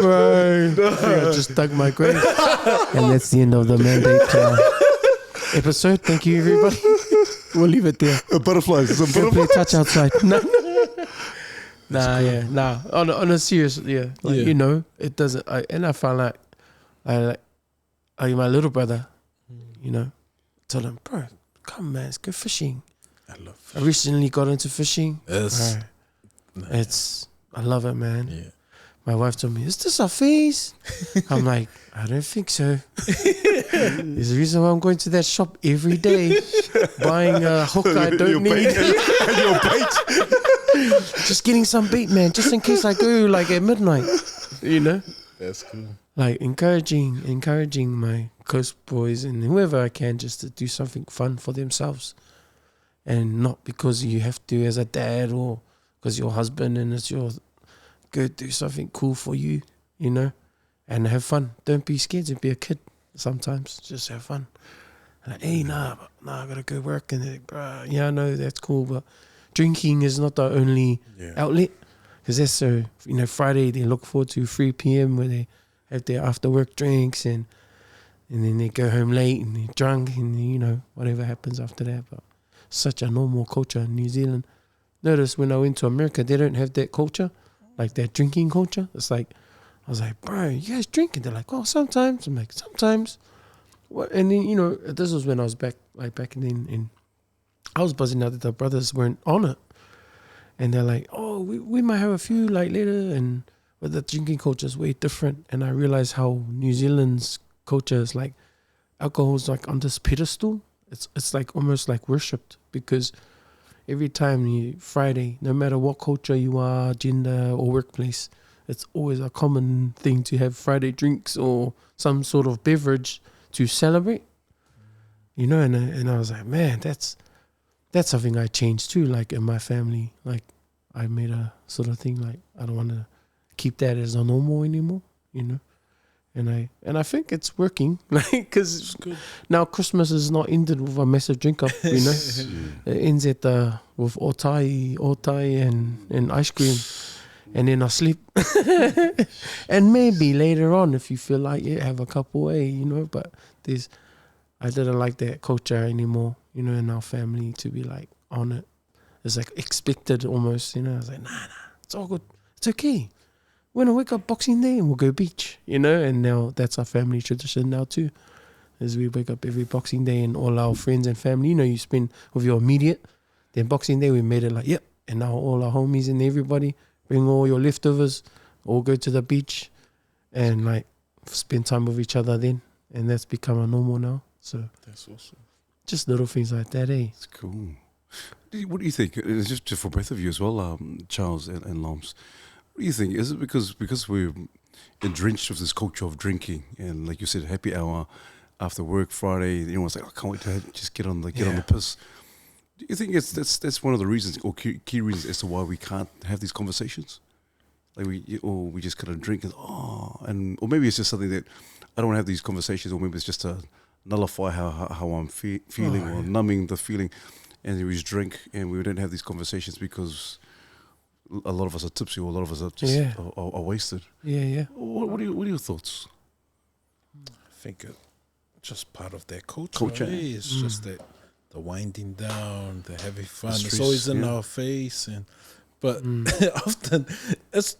Right. I think I just dug my grave. And that's the end of the mandate episode. Thank you, everybody. We'll leave it there. Butterflies. Some Go play butterflies. touch outside. Nah. On a serious, like, Yeah. you know, it doesn't. I found like my little brother, you know, told him, bro, come man, let's go fishing. I love I fish. recently got into fishing. Yes. Bro, I love it, man. Yeah. My wife told me, is this a phase? I'm like, I don't think so. There's a reason why I'm going to that shop every day, buying a hook I don't need. And your bait. Just getting some bait, man, just in case I go like at midnight, you know? That's cool. Like encouraging my coast boys and whoever I can just to do something fun for themselves. And not because you have to as a dad or because your husband and it's your... Go do something cool for you, you know, and have fun. Don't be scared to be a kid sometimes. Just have fun. Like, hey, nah, I gotta go work. And bruh, yeah, I know that's cool, but drinking is not the only outlet. Because that's so, you know, Friday they look forward to 3 p.m. where they have their after work drinks and then they go home late and they're drunk and, you know, whatever happens after that. But such a normal culture in New Zealand. Notice when I went to America, they don't have that culture. Like that drinking culture. It's like, I was like, bro, you guys drinking? They're like, oh, sometimes. I'm like, sometimes. What? And then, you know, this was when I was back then, and I was buzzing out that the brothers weren't on it. And they're like, oh, we might have a few like later, but the drinking culture is way different. And I realized how New Zealand's culture is like, alcohol's like on this pedestal. It's like almost like worshipped because every time Friday, no matter what culture you are, gender or workplace, it's always a common thing to have Friday drinks or some sort of beverage to celebrate. You know, and I was like, man, that's something I changed too. Like in my family, like I made a sort of thing like I don't want to keep that as a normal anymore. You know, and I think it's working. Like because now Christmas is not ended with a massive drink up. You know, it ends at with otai and ice cream, and then I sleep. And maybe later on, if you feel like it, have a couple, you know. But I didn't like that culture anymore. You know, in our family to be like on it. It's like expected almost. You know, I was like, nah, it's all good. It's okay. When I wake up Boxing Day and we'll go beach, you know, and now that's our family tradition now too, is we wake up every Boxing Day and all our friends and family, you know, you spend with your immediate, then Boxing Day we made it like, yep, and now all our homies and everybody, bring all your leftovers, all go to the beach and like spend time with each other then, and that's become a normal now, so. That's awesome. Just little things like that, eh? It's cool. What do you think? It's just for both of you as well, Charles and Loms. What do you think? Is it because we're drenched with this culture of drinking and, like you said, happy hour after work Friday? Everyone's like, I can't wait to just get on the piss. Do you think that's one of the reasons or key reasons as to why we can't have these conversations? Like we just kind of drink and or maybe it's just something that I don't want to have these conversations, or maybe it's just to nullify how I'm feeling or numbing the feeling, and we just drink and we don't have these conversations because a lot of us are tipsy, or a lot of us are just are wasted. Yeah. What are your thoughts? I think it's just part of their culture. It's just that the winding down, the heavy fun. Stress, it's always in our face, but often it's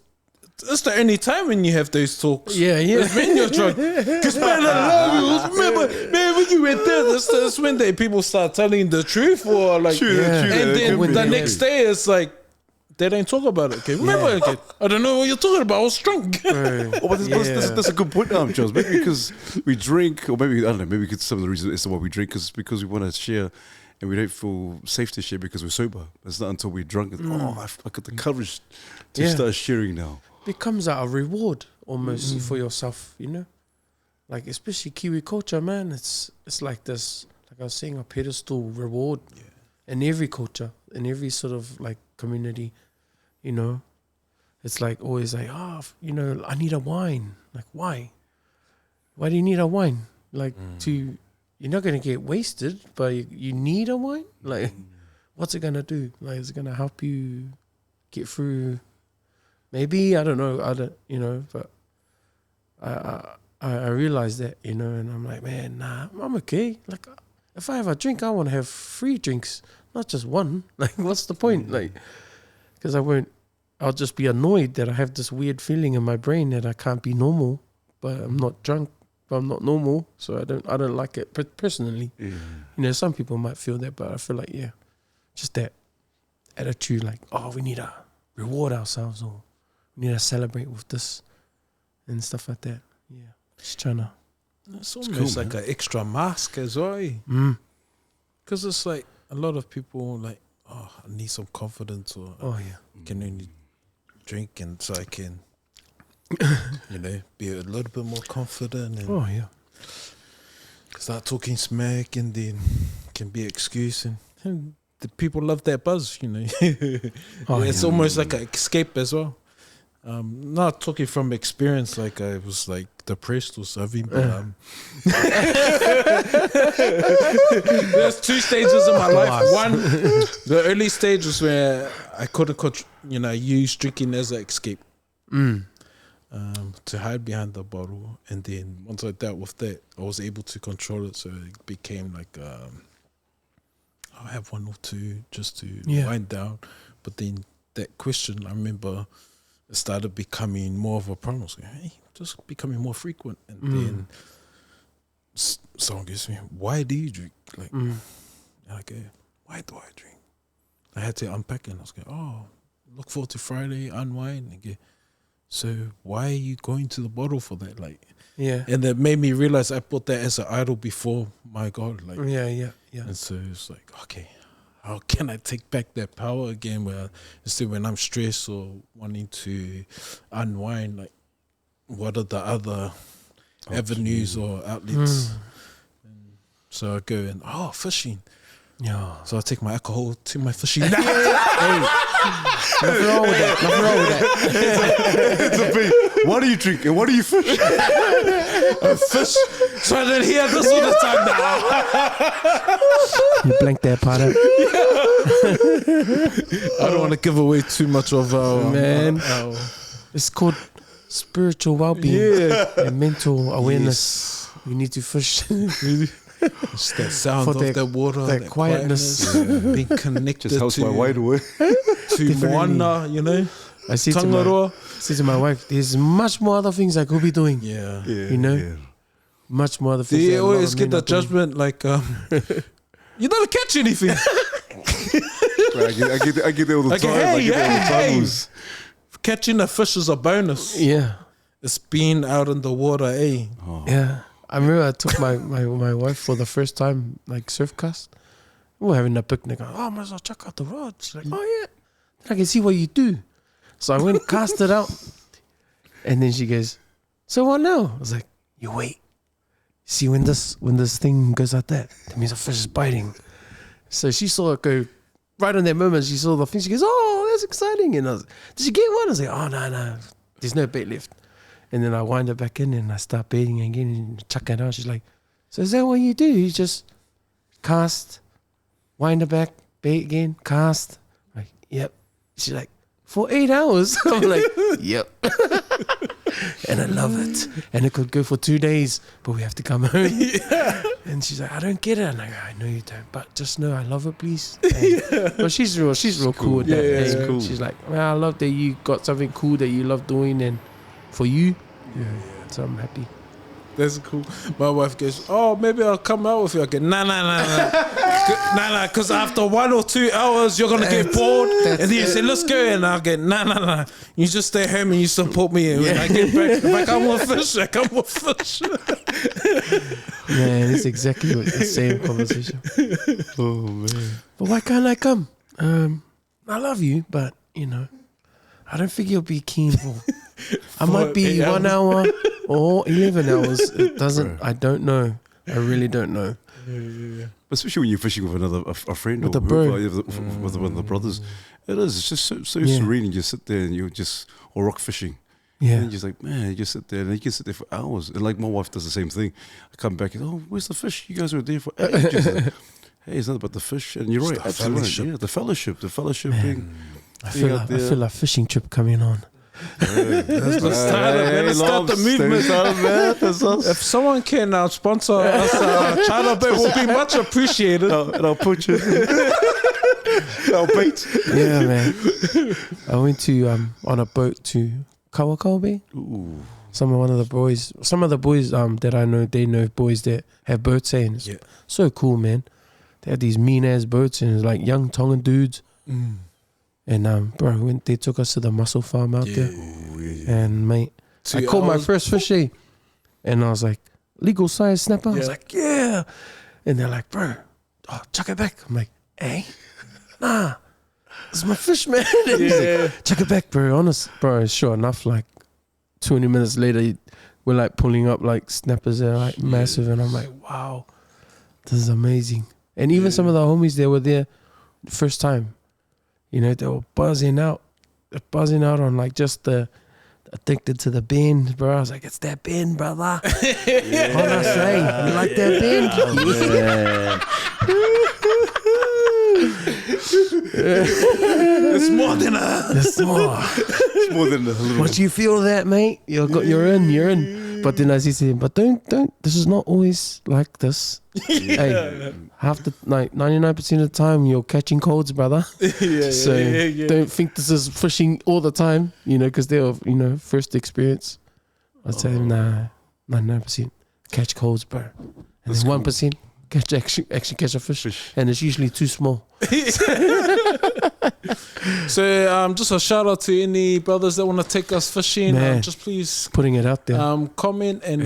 the only time when you have those talks. Yeah. It's when you're drunk. Because man, I love you. Remember, man, when you went there, that's when people start telling the truth, or like, True, and then the next day it's like, they don't talk about it. Okay, remember? Okay, I don't know what you're talking about. I was drunk. That's a good point, Charles. Maybe because we drink, or maybe I don't know. Maybe some of the reason as to why we drink is because we want to share, and we don't feel safe to share because we're sober. It's not until we're drunk. I got the courage to start sharing now. Becomes a reward almost for yourself, you know. Like especially Kiwi culture, man. It's like this. Like I was saying, a pedestal reward in every culture, in every sort of like community. You know, it's like always like, you know, I need a wine. Like, why? Why do you need a wine? Like, you're not going to get wasted, but you need a wine? Like, what's it going to do? Like, is it going to help you get through? Maybe, I don't know, you know, but I realized that, you know, and I'm like, man, nah, I'm okay. Like, if I have a drink, I want to have 3 drinks, not just one. Like, what's the point? Like, because I'll just be annoyed that I have this weird feeling in my brain that I can't be normal, but I'm not drunk, but I'm not normal, so I don't like it personally. Yeah. You know, some people might feel that, but I feel like, just that attitude, like, oh, we need to reward ourselves, or we need to celebrate with this and stuff like that. Yeah, just trying to. It's almost like an extra mask as well. Because it's like a lot of people like, oh, I need some confidence, or I can only drink and so I can, you know, be a little bit more confident and start talking smack, and then can be excuse, and the people love that buzz, you know. It's almost like an escape as well. Not talking from experience, like I was like depressed or something, but there's 2 stages in my life. One, the early stage was where I couldn't, use drinking as an escape, to hide behind the bottle, and then once I dealt with that, I was able to control it, so it became like I'll have 1 or 2 just to wind down. But then that question, I remember, it started becoming more of a problem. I was like, hey, just becoming more frequent. And then someone gives me, why do you drink? Like, and I go, why do I drink? I had to unpack it, and I was like, oh, look forward to Friday, unwind. And go, so why are you going to the bottle for that? Like, and that made me realize I put that as an idol before my God. Like, and so it's like, okay, how can I take back that power again? Where instead, when I'm stressed or wanting to unwind, like, what are the other avenues or outlets? And so I go and fishing. Yeah. So I take my alcohol to my fishing. Nothing wrong with that. Nothing wrong with that. It's a big. What do you drink and what do you fish? Fish. So I didn't hear this all the time now. You blanked that part out. I don't want to give away too much of our It's called spiritual well-being and mental awareness. You need to fish. It's that sound of the water, that quietness, being connected just helps my wide away to Moana, you know. I say to my wife, there's much more other things I could be doing. You know, much more other things. Do you always get the judgment like, you never catch anything? I get there all the time. Catching a fish is a bonus. Yeah, it's being out in the water, eh? Yeah. I remember I took my wife for the first time, like, surf cast. We were having a picnic. I might as well check out the rod. She's like, oh yeah, then I can see what you do. So I went and cast it out. And then she goes, so what now? I was like, you wait. See, when this thing goes like that means a fish is biting. So she saw it go right in that moment. She saw the thing. She goes, oh, that's exciting. And I was, did you get one? I was like, oh, no, there's no bait left. And then I wind it back in and I start baiting again and chuck it out. She's like, so is that what you do? You just cast, wind it back, bait again, cast. I'm like, yep. She's like, for 8 hours? I'm like, yep. And I love it. And it could go for 2 days, but we have to come home. And she's like, I don't get it. And I go, I know you don't, but just know I love it, please. But she's real cool with that. It's cool. She's like, well, I love that you got something cool that you love doing, and for you, so I'm happy. That's cool. My wife goes, oh, maybe I'll come out with you. I go, nah, because after 1 or 2 hours, you're going to get bored. And then you say, let's go. And I'll get, nah. You just stay home and you support me. And when I get back, if I come with fish, I come with fish. Man, it's exactly the same conversation. Oh, man. But why can't I come? I love you, but, you know, I don't think you'll be keen for... I might be 1 hour or 11 hours. It doesn't. I don't know. I really don't know. Especially when you're fishing with a friend with or a bro. with one of the brothers. It is. It's just so serene. You just sit there and or rock fishing. Yeah. And you're just like, man, you just sit there and you can sit there for hours. And like my wife does the same thing. I come back and, oh, where's the fish? You guys were there for ages. Like, hey, it's not about the fish. And you're right. Absolutely right. Yeah, the fellowship Man, being. I feel a fishing trip coming on. Let's start the movement. If someone can sponsor us, China Bay will be much appreciated. And I'll put you. I'll bait. Yeah, man. I went to on a boat to Kawakawa Bay. Ooh. Some of the boys that I know, they know boys that have boats, and it's so cool, man. They had these mean ass boats, and it's like young Tongan dudes. And bro, they took us to the mussel farm out there. And mate, I caught my first fish, and I was like, legal size snapper. I was like, yeah. And they're like, bro, chuck it back. I'm like, hey, nah, it's my fish, man. And he's like, chuck it back, bro. Honest, bro. Sure enough, like 20 minutes later, we're like pulling up like snappers that are like massive, and I'm like, wow, this is amazing. And even some of the homies that were there first time, you know, they were buzzing out on like just the addicted to the bend, bro. I was like, it's that bend, brother. What I say? You like that bend? It's more than It's more. It's more than a little. Once you feel that, mate, you're in. But then as he said, but don't. This is not always like this. Hey, 99% of the time you're catching colds, brother. Don't think this is fishing all the time, you know, because they're, you know, first experience. I'd say nah, 99% catch colds, bro, and then 1% actually catch a fish, and it's usually too small. So just a shout out to any brothers that want to take us fishing. Man, just please putting it out there. Comment and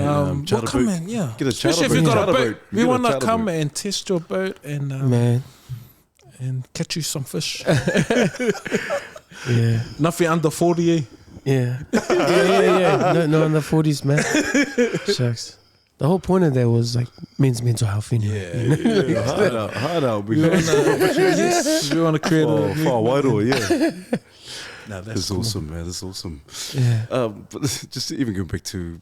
comment, yeah. Get a especially if you got a boat. We want to come and test your boat and man, and catch you some fish. Yeah, nothing under 40. Yeah. No under 40s, man. Shucks. The whole point of that was like men's mental health, you know. Hard out. We want to create a far wider, yeah. No, that's cool. awesome, man. That's awesome. Yeah. But just to even go back to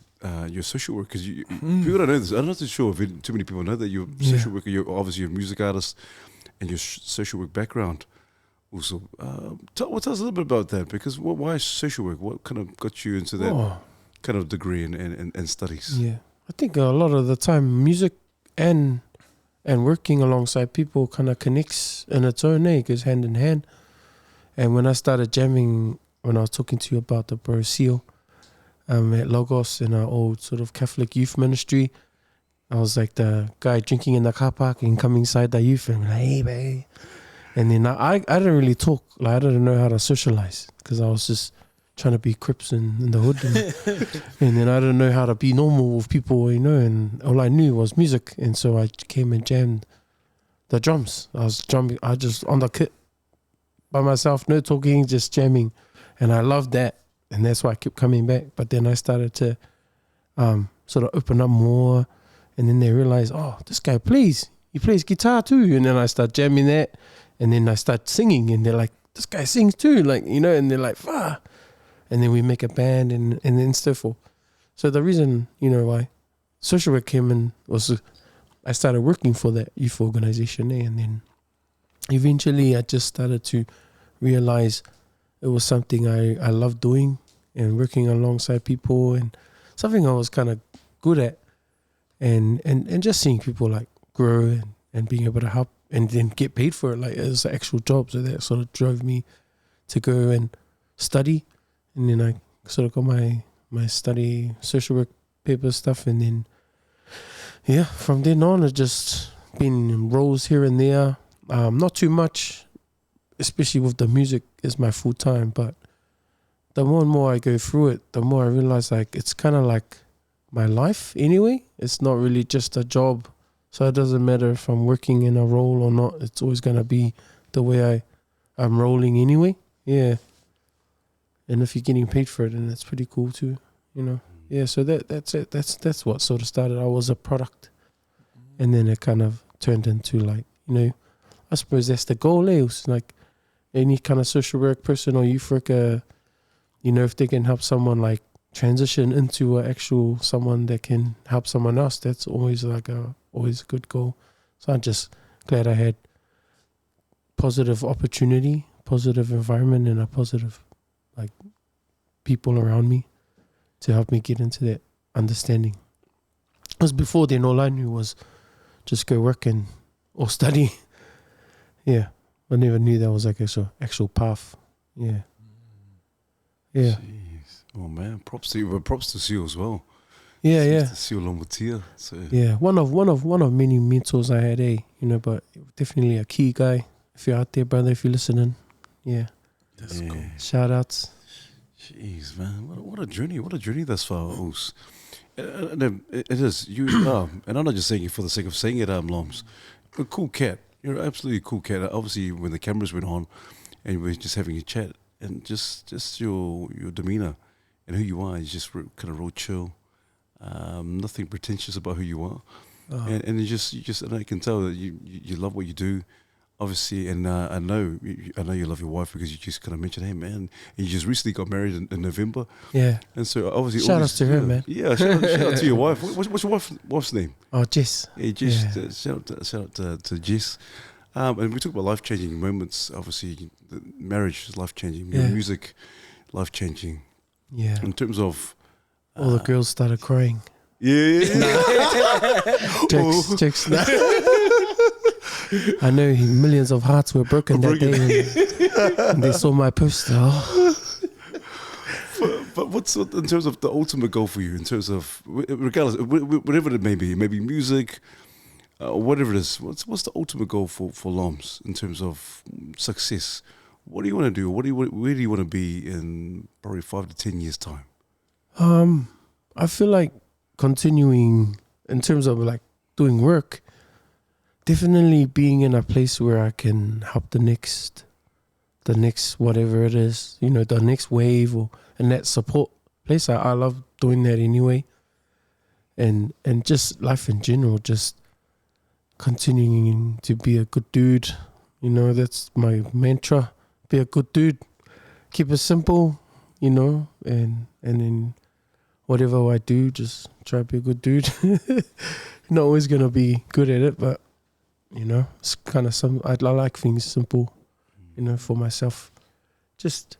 your social work, because people don't know this. I'm not too sure if too many people know that you're a social worker. You're obviously a music artist, and your social work background. Also, tell us a little bit about that, because why social work? What kind of got you into that kind of degree and studies? Yeah, I think a lot of the time music and working alongside people kind of connects in its own way, goes hand in hand. And when I started jamming, when I was talking to you about the Bro Seal at Logos in our old sort of Catholic youth ministry, I was like the guy drinking in the car park and coming inside the youth and like, hey, babe. And then I didn't really talk. Like, I didn't know how to socialize because I was just trying to be Crips in the hood. And then I didn't know how to be normal with people, you know, and all I knew was music. And so I came and jammed the drums. I was drumming, I just on the kit by myself, no talking, just jamming. And I loved that. And that's why I kept coming back. But then I started to sort of open up more. And then they realized, oh, this guy plays. He plays guitar too. And then I start jamming that. And then I start singing, and they're like, this guy sings too, like, you know, and they're like, ah. And then we make a band and then so forth. So the reason, you know, why social work came in was I started working for that youth organization, and then eventually I just started to realize it was something I loved doing and working alongside people, and something I was kind of good at, and just seeing people like grow and being able to help and then get paid for it, like as an actual job. So that sort of drove me to go and study. And then I sort of got my study social work paper stuff. And then, yeah, from then on, it's just been roles here and there. Not too much, especially with the music is my full time. But the more and more I go through it, the more I realize like it's kind of like my life anyway. It's not really just a job. So it doesn't matter if I'm working in a role or not. It's always going to be the way I'm rolling anyway. Yeah. And if you're getting paid for it, then that's pretty cool too, you know. Yeah, so that's it. That's what sort of started. I was a product. And then it kind of turned into like, you know, I suppose that's the goal. It's like any kind of social work person or youth worker, you know, if they can help someone like transition into an actual someone that can help someone else, that's always like always a good goal. So I'm just glad I had positive opportunity, positive environment, and a positive like people around me to help me get into that understanding. Because before then, all I knew was just go work or study. Yeah, I never knew that was like a actual path. Yeah. Yeah. Jeez. Oh man, props to you, but props to Seal as well. Yeah, yeah. To Seal along with Tia. So Yeah, one of many mentors I had, but definitely a key guy. If you're out there, brother, if you're listening, yeah. That's cool. Shout outs. jeez, man, what a journey! What a journey thus far, Oos. It is you, and I'm not just saying it for the sake of saying it. Loms, you're a cool cat. You're an absolutely cool cat. Obviously, when the cameras went on, and we were just having a chat, and just your demeanor and who you are is just kind of real chill. Nothing pretentious about who you are, and you just and I can tell that you love what you do. Obviously, and I know you love your wife because you just kind of mentioned, hey man, and you just recently got married in November. Yeah. And so obviously, Shout out to her, man. Yeah, shout out to your wife. What's your wife's name? Oh, Jess. Yeah, Jess. Yeah. Shout out to Jess. And we talk about life changing moments. Obviously, the marriage is life changing. Your music, life changing. Yeah. In terms of all the girls started crying. Yeah. Jokes. I know millions of hearts were broken that day and they saw my poster. But what's in terms of the ultimate goal for you? In terms of regardless, whatever it may be music, whatever it is. What's the ultimate goal for Loms in terms of success? What do you want to do? Where do you want to be in probably 5 to 10 years time? I feel like continuing in terms of like doing work. Definitely being in a place where I can help the next whatever it is, the next wave and that support place. I love doing that anyway. And just life in general, just continuing to be a good dude. That's my mantra. Be a good dude. Keep it simple, and then whatever I do, just try to be a good dude. Not always gonna be good at it, but it's kind of I like things simple, for myself. Just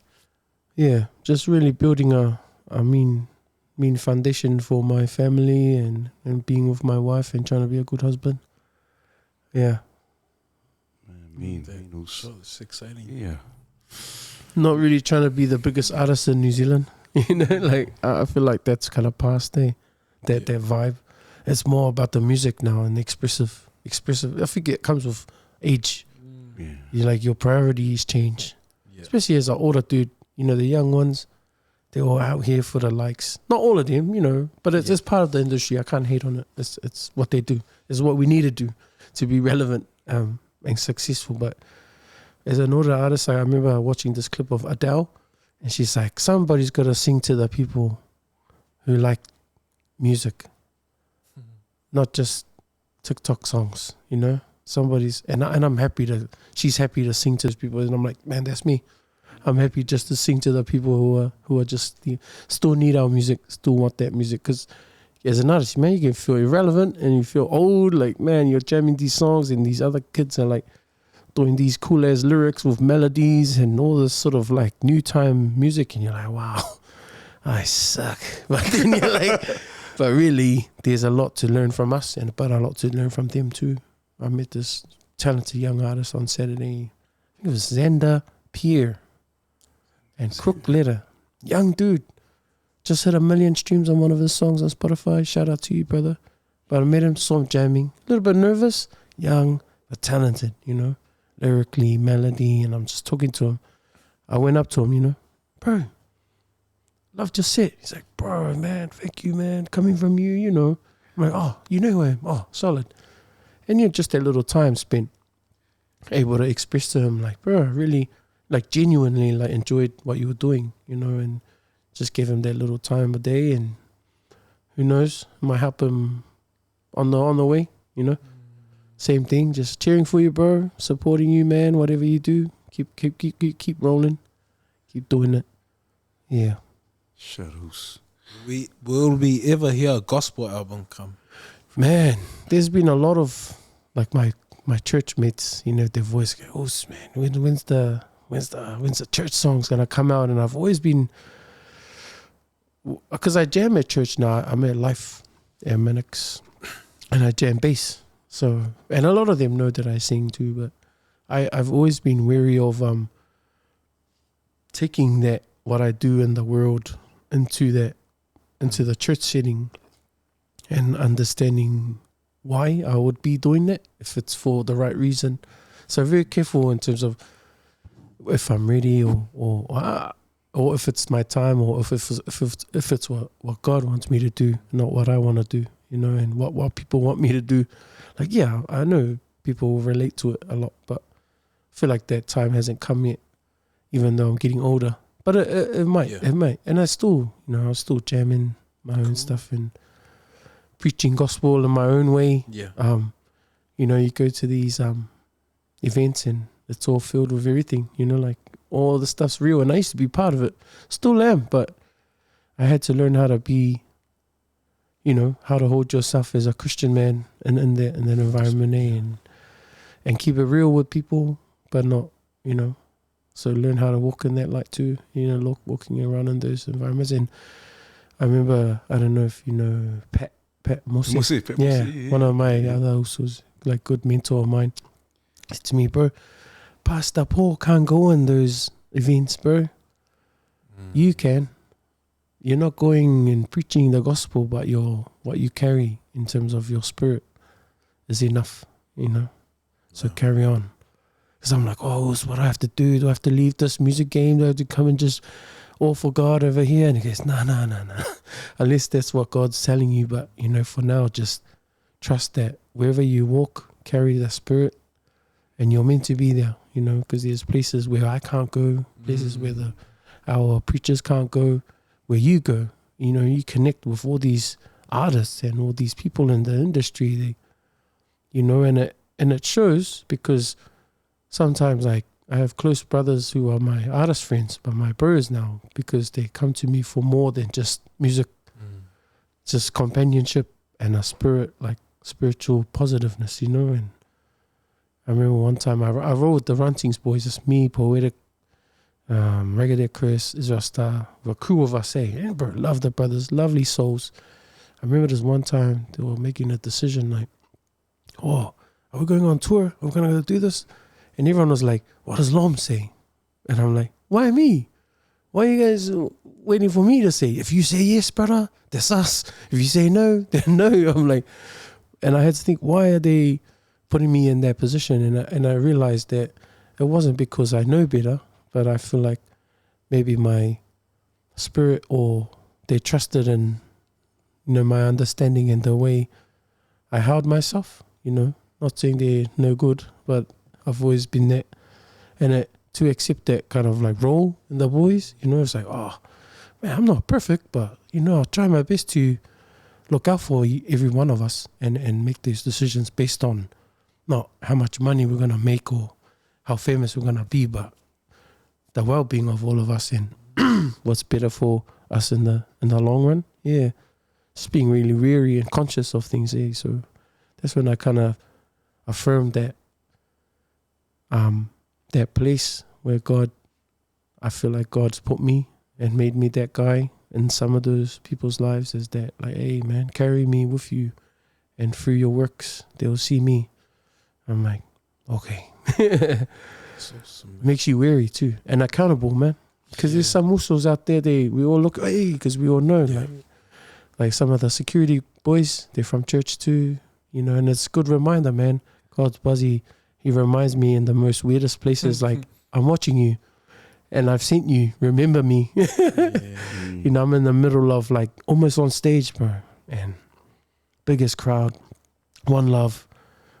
really building a mean foundation for my family and being with my wife and trying to be a good husband. Yeah. It's exciting. Yeah. Not really trying to be the biggest artist in New Zealand. Like I feel like that's kind of past that vibe. It's more about the music now and expressive. I think it comes with age. Yeah. You like your priorities change, especially as an older dude. The young ones, they're all out here for the likes. Not all of them, but it's just part of the industry. I can't hate on it. It's what they do. It's what we need to do to be relevant and successful. But as an older artist, I remember watching this clip of Adele, and she's like, somebody's got to sing to the people who like music, not just TikTok songs, somebody's, and I'm happy she's happy to sing to those people, and I'm like, man, that's me. I'm happy just to sing to the people who are just still need our music, still want that music, because as an artist, man, you can feel irrelevant and you feel old, like, man, you're jamming these songs and these other kids are like doing these cool ass lyrics with melodies and all this sort of like new time music, and you're like, wow, I suck. But then you're like, but really, there's a lot to learn from us, but a lot to learn from them too. I met this talented young artist on Saturday. I think it was Xander Pierre and Crook Letter. Young dude. Just hit 1 million streams on one of his songs on Spotify. Shout out to you, brother. But I met him, saw him jamming. A little bit nervous, young, but talented, lyrically, melody, and I'm just talking to him. I went up to him, bro, loved your set. He's like, bro, man, thank you, man. Coming from you, I'm like, oh, you know who I am. Oh, solid. And just that little time spent able to express to him, like, bro, really, like, genuinely, like, enjoyed what you were doing, and just gave him that little time a day, and who knows, might help him on the way, Same thing, just cheering for you, bro, supporting you, man, whatever you do, keep rolling, keep doing it. Yeah. Shadows. Will we ever hear a gospel album come? Man, there's been a lot of like my church mates, their voice goes, man, when's the church song's gonna come out? And I've always been because I jam at church now. I'm at Life and Minix, and I jam bass. So, and a lot of them know that I sing too, but I've always been wary of taking that, what I do in the world, into the church setting, and understanding why I would be doing that, if it's for the right reason. So very careful in terms of if I'm ready or if it's my time, or if it's what God wants me to do, not what I want to do, and what people want me to do. Like, yeah, I know people will relate to it a lot, but I feel like that time hasn't come yet, even though I'm getting older. But it might, it might. And I still, I'm still jamming my own stuff and preaching gospel in my own way. Yeah. You go to these events and it's all filled with everything, like all the stuff's real. And I used to be part of it. Still am, but I had to learn how to be, how to hold yourself as a Christian man in that environment, and keep it real with people, but not, so learn how to walk in that light too, walking around in those environments. And I remember, I don't know if you know Pat Mosi. Yeah, one of my other also like good mentor of mine. Said to me, bro, Pastor Paul can't go in those events, bro. You can. You're not going and preaching the gospel, but what you carry in terms of your spirit is enough, So carry on. Because I'm like, so what do I have to do? Do I have to leave this music game? Do I have to come and just all for God over here? And he goes, no. Unless that's what God's telling you. But, for now, just trust that wherever you walk, carry the spirit, and you're meant to be there, because there's places where I can't go, places where our preachers can't go, where you go. You connect with all these artists and all these people in the industry, and it shows, because sometimes, like, I have close brothers who are my artist friends, but my bros now, because they come to me for more than just music, just companionship and a spirit, like spiritual positiveness, And I remember one time I rode with the Runtings boys, just me, Poetic, Reggae Chris, Israel Star, a crew of us, bro, love the brothers, lovely souls. I remember this one time they were making a decision like, are we going on tour? Are we going to do this? And everyone was like, what does Lom say? And I'm like, why me? Why are you guys waiting for me to say? If you say yes, brother, that's us. If you say no, then no. I'm like, and I had to think, why are they putting me in that position? And I realized that it wasn't because I know better, but I feel like maybe my spirit, or they trusted in, my understanding and the way I held myself, not saying they're no good, but I've always been that. And to accept that kind of like role in the boys, it's like, man, I'm not perfect, but, I'll try my best to look out for every one of us and make these decisions based on not how much money we're going to make or how famous we're going to be, but the well-being of all of us and what's better for us in the long run. Yeah, just being really wary and conscious of things. So that's when I kind of affirmed that that place where I feel like God's put me and made me that guy in some of those people's lives, is that like, hey man, carry me with you, and through your works they'll see me. I'm like, okay. Awesome, makes you wary too and accountable, man, because there's some musos out there, we all look, because we all know, like some of the security boys, they're from church too, and it's a good reminder, man. God's Buzzy, he reminds me in the most weirdest places, like, I'm watching you and I've seen you, remember me. I'm in the middle of, like, almost on stage, bro, and biggest crowd, One Love,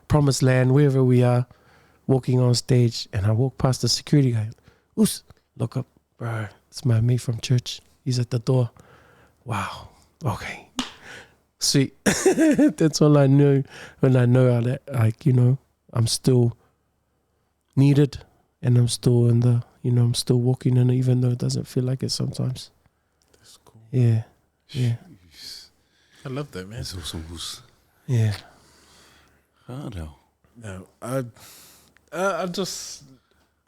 Promised Land, wherever we are, walking on stage, and I walk past the security guy. Oos, look up, bro, it's my mate from church, he's at the door. Wow, okay, sweet. That's all I know when I know that, like, I'm still needed, and I'm still in the, I'm still walking in it, even though it doesn't feel like it sometimes. That's cool. Yeah. Jeez. I love that, man. That's awesome. Yeah. Harder. No, I just,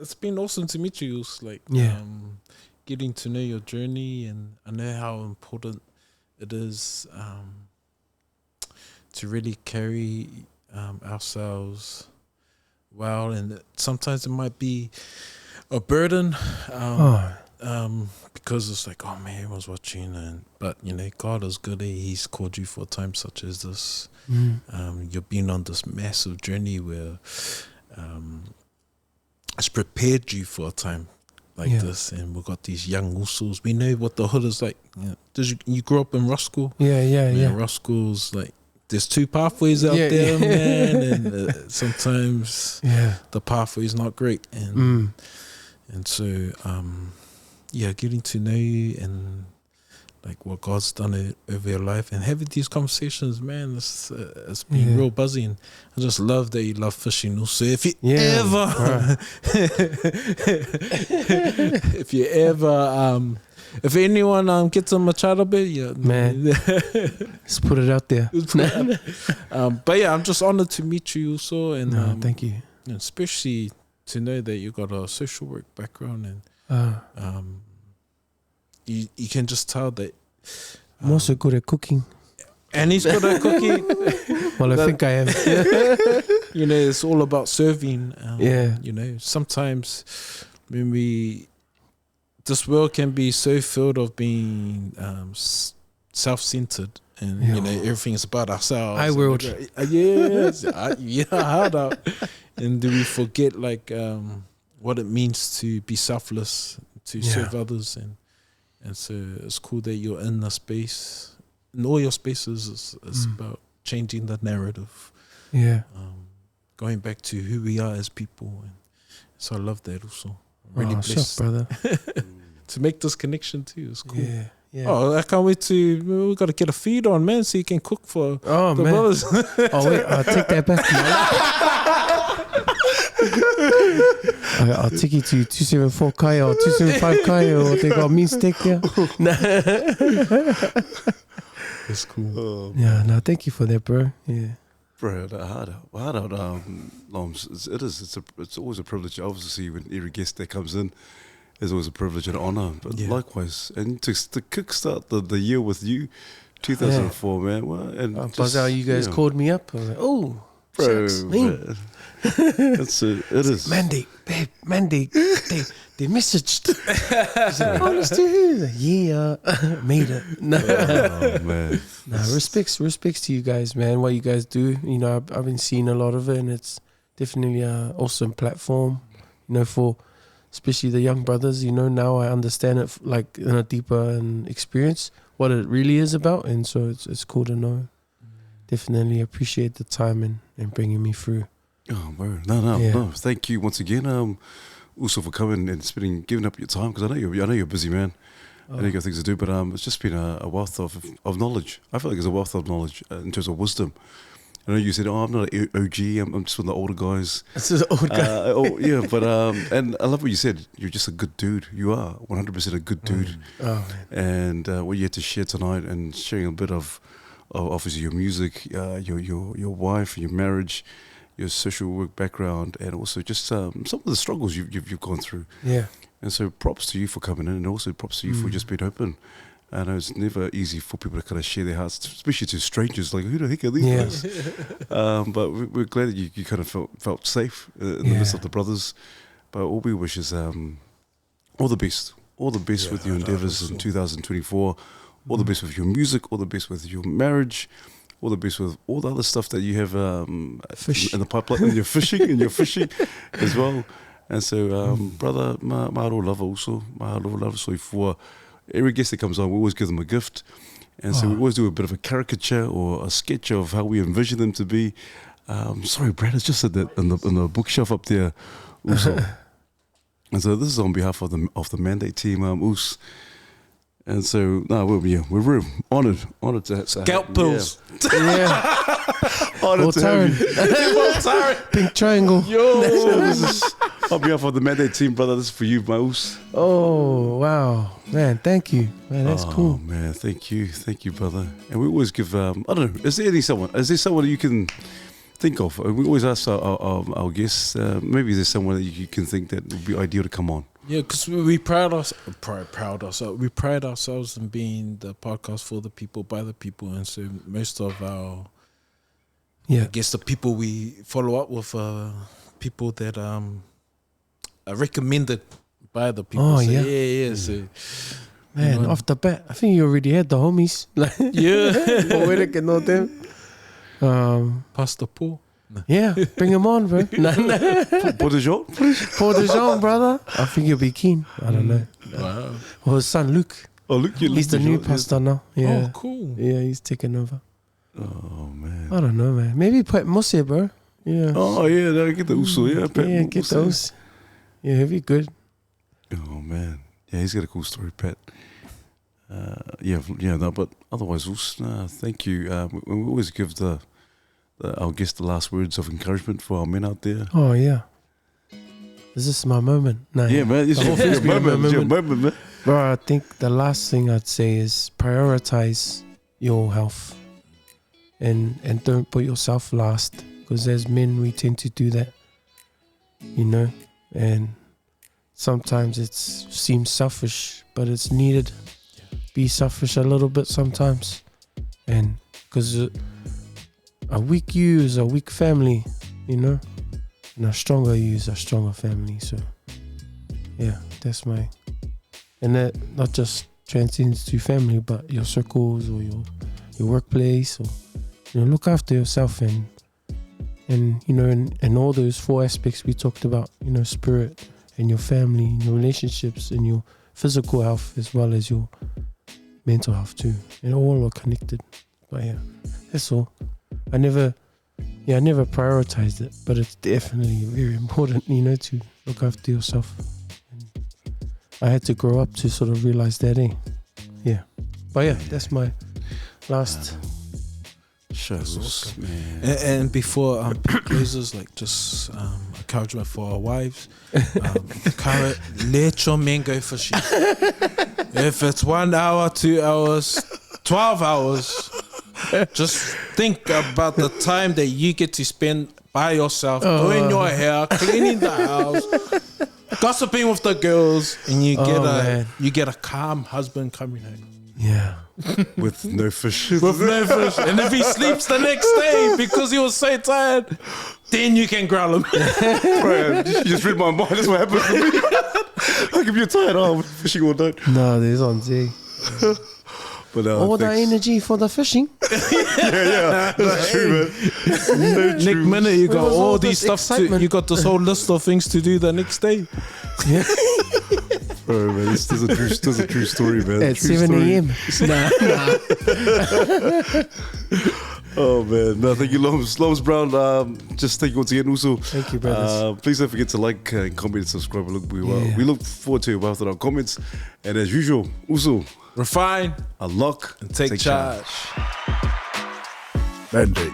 it's been awesome to meet you. Like, Yeah. getting to know your journey, and I know how important it is to really carry ourselves well, and sometimes it might be a burden because it's like, oh man, everyone's watching, but you know, God is good. He's called you for a time such as this. You're being on this massive journey where it's prepared you for a time like this, and we've got these young usos. We know what the hood is like. You grew up in Roscoe? Yeah. Roscoe's like, there's two pathways out there, man, and sometimes the pathway's not great, and so getting to know you and like what God's done over your life, and having these conversations, man, it's been real buzzing. I just love that you love fishing also. If you ever if anyone gets on Machado Bay, man, let's put it out there. But yeah, I'm just honored to meet you also, and thank you. And especially to know that you got a social work background, and you can just tell that I'm also good at cooking. And he's good at cooking. Well, I think I am. You know, it's all about serving. Yeah. You know, sometimes when this world can be so filled of being self-centered, and you know, everything's about ourselves. I world. Yes, hard out. And do we forget like what it means to be selfless, to serve others, and so it's cool that you're in the space. In all your spaces, it's about changing the narrative. Yeah. Going back to who we are as people. And so I love that also. I'm really blessed, brother. to make this connection too. It's cool. Yeah. Oh, I can't wait to. We got to get a feed on, man, so you can cook for the brothers. Oh wait, I'll take that back. I'll take you to 274 Kaya or 275 Kaya, or they got meat steak there. It's cool. No, thank you for that, bro. Yeah. Bro, hard out, Loms. It's always a privilege. Obviously, when every guest that comes in, it's always a privilege and honor. But likewise, and to kickstart the year with you, 2004, man. Well, and buzz out, you guys called me up. I was like, oh, bro, man. It is. Mandy, babe, Mandy, they messaged. Honest to who? Yeah, made it. Oh, man. No, respects to you guys, man. What you guys do, you know, I've been seeing a lot of it, and it's definitely an awesome platform, you know, for especially the young brothers. You know, now I understand it like in a deeper experience what it really is about, and so it's cool to know. Definitely appreciate the time and bringing me through. Oh, bro. No. Thank you once again. Also for coming and giving up your time, because I know you're a busy man. I know you got things to do, but it's just been a wealth of knowledge. I feel like it's a wealth of knowledge in terms of wisdom. I know you said, I'm not an OG, I'm just one of the older guys. This is an old guy. But and I love what you said. You're just a good dude. You are 100% a good dude. And what you had to share tonight, and sharing a bit of obviously your music, your wife, your marriage, your social work background, and also just some of the struggles you've gone through. Yeah. And so props to you for coming in, and also props to you for just being open. I know it's never easy for people to kind of share their hearts, especially to strangers. Like, who the heck are these guys? But we're glad that you kind of felt safe in the midst of the brothers. But all we wish is all the best with your endeavors in 2024. All the best with your music. All the best with your marriage. All the best with all the other stuff that you have in the pipeline, and your fishing as well. And so, brother, mahalo lava also. Mahalo lava. So for every guest that comes on, we always give them a gift. And so we always do a bit of a caricature or a sketch of how we envision them to be. Sorry, Brad, it's just in the bookshelf up there also. And so this is on behalf of the Mandate team, Oos. And so, we're real honored to Scalp pills. Yeah. Honored to have you. Pink triangle. Yo, this is on behalf of the Mandate team, brother. This is for you, my Oos. Oh, wow. Man, thank you. Man, that's cool. Oh, man, thank you, brother. And we always give, I don't know, is there someone that you can think of? We always ask our guests, maybe there's someone that you can think that would be ideal to come on. Yeah, because we pride ourselves in being the podcast for the people, by the people, and so most of our, I guess the people we follow up with are people that are recommended by the people. Oh, so yeah. So, Man, off the bat, I think you already had the homies. yeah. Can know them. Pastor Paul. Yeah, bring him on, bro. Pour de Jean? Pour de Jean, brother. I think you'll be keen. I don't know. Wow. Or his son, Luke. Oh, look, He's the new pastor now. Yeah. Oh, cool. Yeah, he's taking over. Oh, man. I don't know, man. Maybe put Mose, bro. Yeah. Oh, yeah, no, get the uso. Yeah, Pat. Yeah, get those. Yeah, he'll be good. Oh, man. Yeah, he's got a cool story, Pat. No, but otherwise, thank you. We always give our guest the last words of encouragement for our men out there. Oh, yeah. Is this my moment? No. Yeah, man. It's your moment, man. Bro, I think the last thing I'd say is prioritize your health and don't put yourself last, because as men we tend to do that, you know, and sometimes it seems selfish, but it's needed. Be selfish a little bit sometimes, and because a weak you is a weak family, you know, and a stronger you is a stronger family. So yeah, that's my, and that not just transcends to family, but your circles or your workplace, or look after yourself and and all those 4 aspects we talked about, spirit and your family and your relationships and your physical health as well as your mental health too, and all are connected. But yeah, that's all. I never prioritized it, but it's definitely very important, to look after yourself. And I had to grow up to sort of realize that, Yeah. But yeah, that's my last. Shows, man. And before Pete closes, just encouragement for our wives. Let your men go fishing. If it's 1 hour, 2 hours, 12 hours, just think about the time that you get to spend by yourself, doing your hair, cleaning the house, gossiping with the girls, and you get a calm husband coming home. Yeah. With no fish. With no fish. And if he sleeps the next day because he was so tired, then you can growl him. Bro, you just read my mind. That's what happens to me. Like if you're tired, I'm fishing all night. No, there's on Z. But all the energy for the fishing. yeah. That's true, man. So Nick true. Minute, you got all these stuff excitement. you got this whole list of things to do the next day. Yeah. Bro, man, this is a true story, man. At True 7 story. a.m. Nah. Oh, man. No, thank you, Lomez Brown. Just thank you once again, Uso. Thank you, brothers. Please don't forget to like, comment, and subscribe. We look forward to your after our comments. And as usual, Uso, Refine, unlock, and take charge. Mandate.